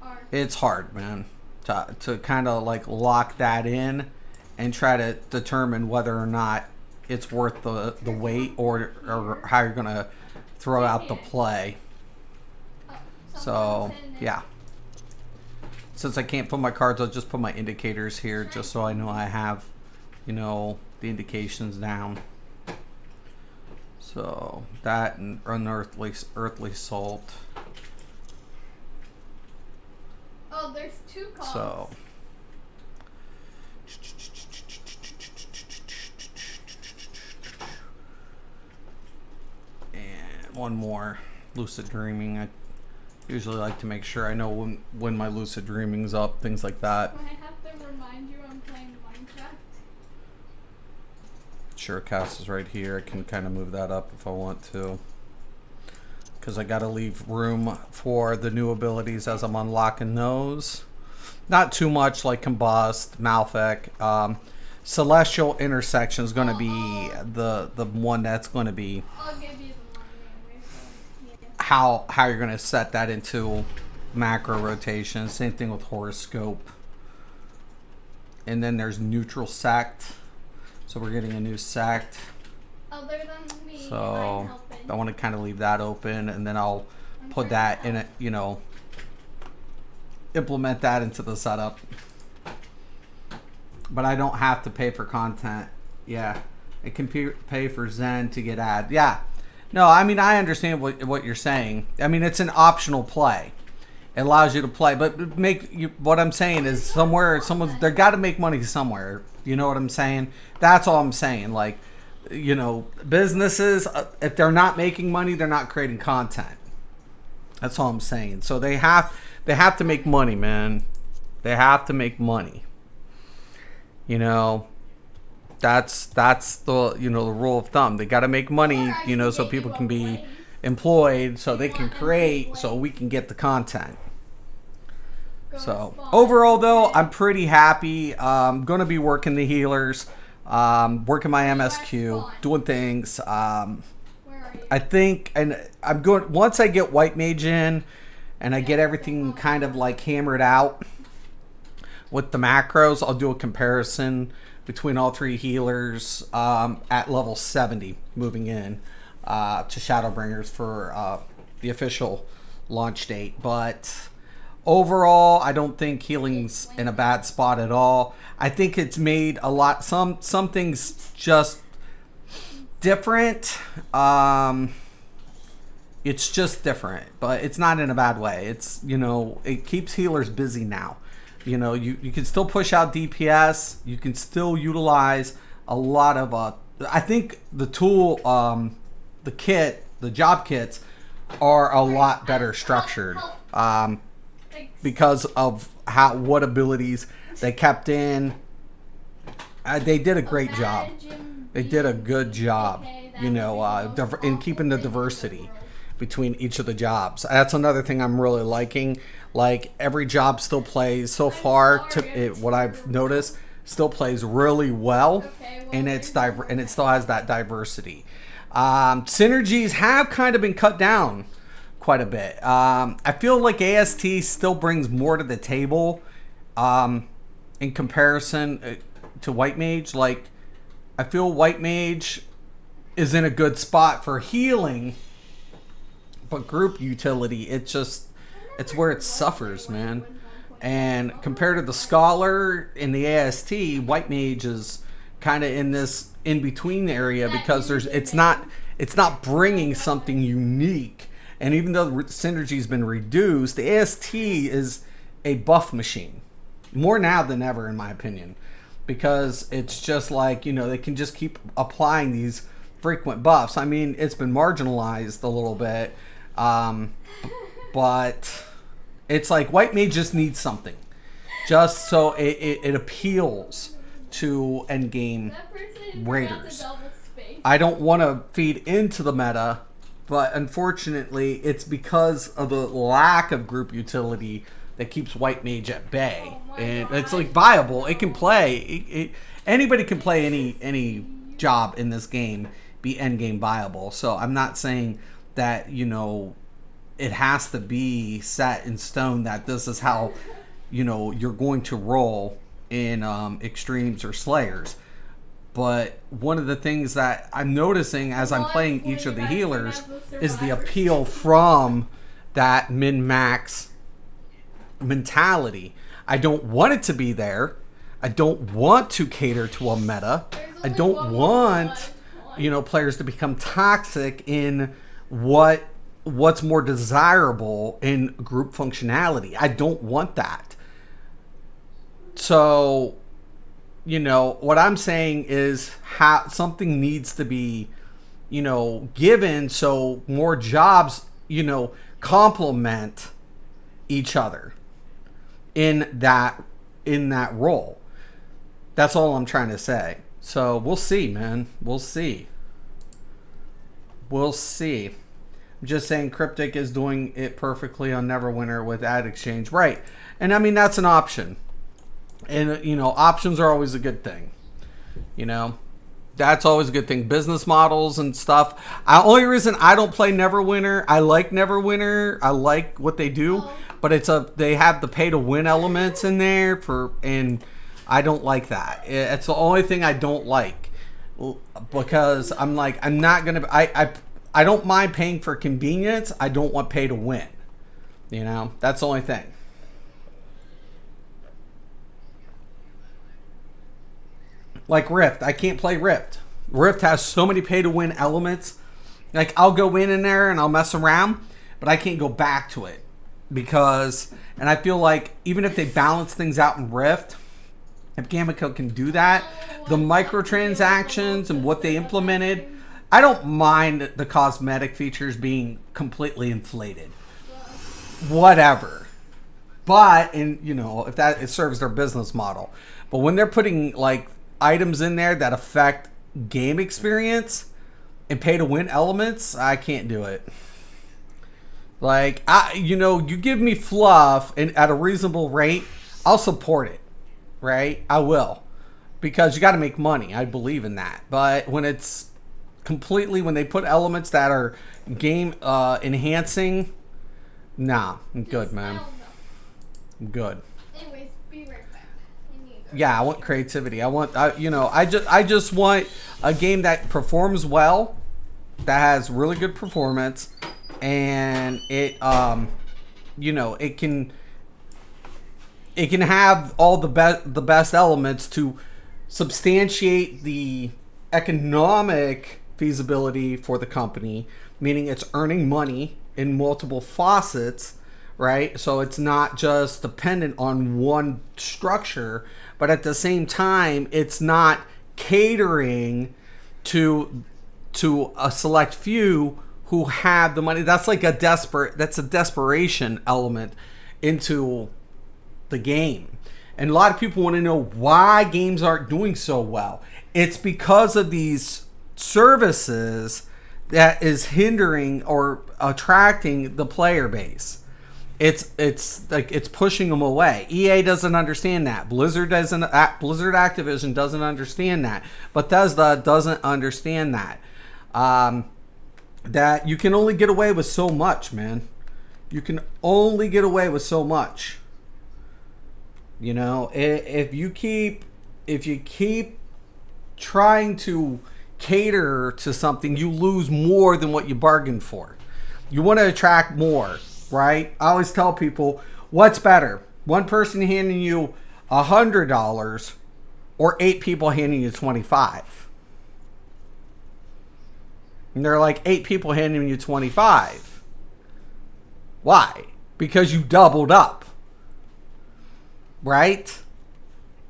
are. it's hard, man, to kind of like lock that in and try to determine whether or not it's worth the wait, or how you're gonna throw out the play. Oh, So someone's in there. yeah, since I can't put my cards, I'll just put my indicators here, just so I know I have, you know, the indications down. So that and unearthly salt. Oh, there's 2 calls. So and one more, lucid dreaming. I usually like to make sure I know when my lucid dreaming's up, things like that. I have to remind you I'm playing Minecraft. Surecast is right here. I can kind of move that up if I want to, because I got to leave room for the new abilities as I'm unlocking those. Not too much, like Combust, Malfec. Celestial Intersection is going to be the one that's going to be I'll give you the money anyway, so yeah. how you're going to set that into macro rotation. Same thing with Horoscope. And then there's Neutral Sect. So we're getting a new sect. Other than me, So I'm helping. I want to kind of leave that open, and then I'll I'm put trying that to in it, you know, implement that into the setup. But I don't have to pay for content. Yeah, I can pay for Zen to get ad. Yeah, no, I mean, I understand what you're saying. I mean, it's an optional play. It allows you to play, but what I'm saying is someone's they got to make money somewhere. You know what I'm saying? That's all I'm saying. Like, you know, businesses, if they're not making money, they're not creating content. That's all I'm saying. So they have to make money, man. They have to make money. You know, that's the, you know, the rule of thumb. They got to make money, you know, so people can be employed, so they can create, so we can get the content. So overall, though, I'm pretty happy. I'm gonna be working the healers, working my MSQ, doing things. Where are you? I think, and I'm going, once I get White Mage in and I get everything kind of like hammered out with the macros, I'll do a comparison between all 3 healers at level 70 moving in to Shadowbringers for the official launch date. But overall, I don't think healing's in a bad spot at all. I think it's made a lot, some things just different. It's just different, but it's not in a bad way. It's, you know, it keeps healers busy now. You know, you can still push out DPS. You can still utilize a lot of I think the tool, the kit, the job kits are a lot better structured. Because of what abilities they kept in. They did a great job. They did a good job, you know, in keeping the diversity between each of the jobs. That's another thing I'm really liking. Like, every job still plays, so far, what I've noticed, still plays really well, and it still has that diversity. Synergies have kind of been cut down quite a bit. I feel like AST still brings more to the table in comparison to White Mage. Like, I feel White Mage is in a good spot for healing, but group utility, it's where it suffers, man. And compared to the Scholar in the AST, White Mage is kind of in this in-between area, because it's not bringing something unique. And even though the synergy's been reduced, the AST is a buff machine. More now than ever, in my opinion. Because it's just like, you know, they can just keep applying these frequent buffs. I mean, it's been marginalized a little bit, but it's like white mage just needs something, just so it appeals to endgame That person raiders. forgot to double space. I don't want to feed into the meta, but unfortunately, it's because of the lack of group utility that keeps white mage at bay. Oh my And God. it's like viable. It can play. Anybody can play any job in this game, be endgame viable. So I'm not saying that, you know, it has to be set in stone that this is how, you know, you're going to roll in extremes or slayers. But one of the things that I'm noticing as I'm playing each of the healers is the appeal from that min-max mentality. I don't want it to be there. I don't want to cater to a meta. I don't want, you know, players to become toxic in what's more desirable in group functionality. I don't want that. So, you know, what I'm saying is how something needs to be, you know, given so more jobs, you know, complement each other in that role. That's all I'm trying to say. So we'll see, man. We'll see. I'm just saying Cryptic is doing it perfectly on Neverwinter with ad exchange. Right. And I mean, that's an option. And, you know, options are always a good thing. You know, that's always a good thing. Business models and stuff. The only reason I don't play Neverwinter, I like Neverwinter. I like what they do. But they have the pay to win elements in there and I don't like that. It's the only thing I don't like, because I'm like, I'm not gonna. I don't mind paying for convenience. I don't want pay to win. You know, that's the only thing. Like Rift, I can't play Rift. Rift has so many pay to win elements. Like, I'll go in there and I'll mess around, but I can't go back to it because. And I feel like even if they balance things out in Rift, if Gamico can do that, the microtransactions and what they implemented, I don't mind the cosmetic features being completely inflated. Whatever. But, and you know, if that it serves their business model. But when they're putting like items in there that affect game experience and pay to win elements, I can't do it. Like, you know, you give me fluff and at a reasonable rate, I'll support it. Right? I will. Because you got to make money. I believe in that. But when it's completely, when they put elements that are game enhancing, nah, I'm good, man. I'm good. Anyways, be right back. Yeah, I want creativity. I just want a game that performs well, that has really good performance, and it, you know, it can have all the best elements to substantiate the economic feasibility for the company, meaning it's earning money in multiple faucets, right? So it's not just dependent on one structure, but at the same time, it's not catering to a select few who have the money. That's like a desperation element into the game. And a lot of people want to know why games aren't doing so well. It's because of these services that is hindering or attracting the player base. It's like it's pushing them away. EA doesn't understand that. Blizzard Activision doesn't understand that. Bethesda doesn't understand that. That you can only get away with so much, man. You can only get away with so much. You know, if you keep trying to cater to something, you lose more than what you bargained for. You want to attract more, right? I always tell people, what's better? One person handing you $100 or 8 people handing you $25? And they're like, 8 people handing you $25. Why? Because you doubled up. Right?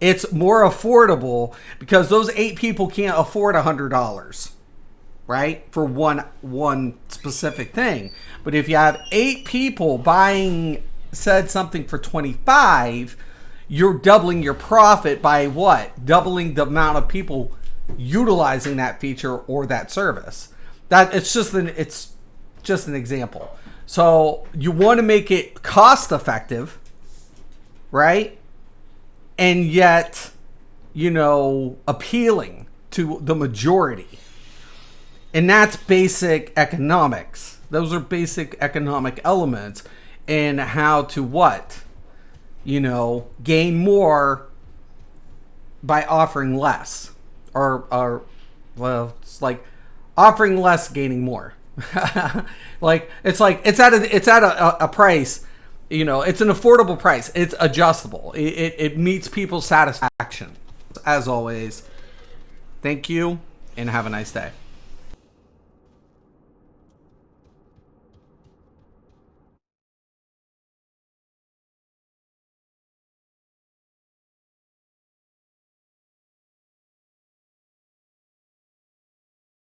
It's more affordable because those 8 people can't afford $100. right? For one specific thing. But if you have 8 people buying said something for 25, you're doubling your profit by what? Doubling the amount of people utilizing that feature or that service. That it's just an example. So you want to make it cost effective, right? And yet, appealing to the majority. And that's basic economics. Those are basic economic elements in how to what? Gain more by offering less. Or well, it's like offering less, gaining more. it's at a price, it's an affordable price. It's adjustable. It meets people's satisfaction. As always, thank you and have a nice day.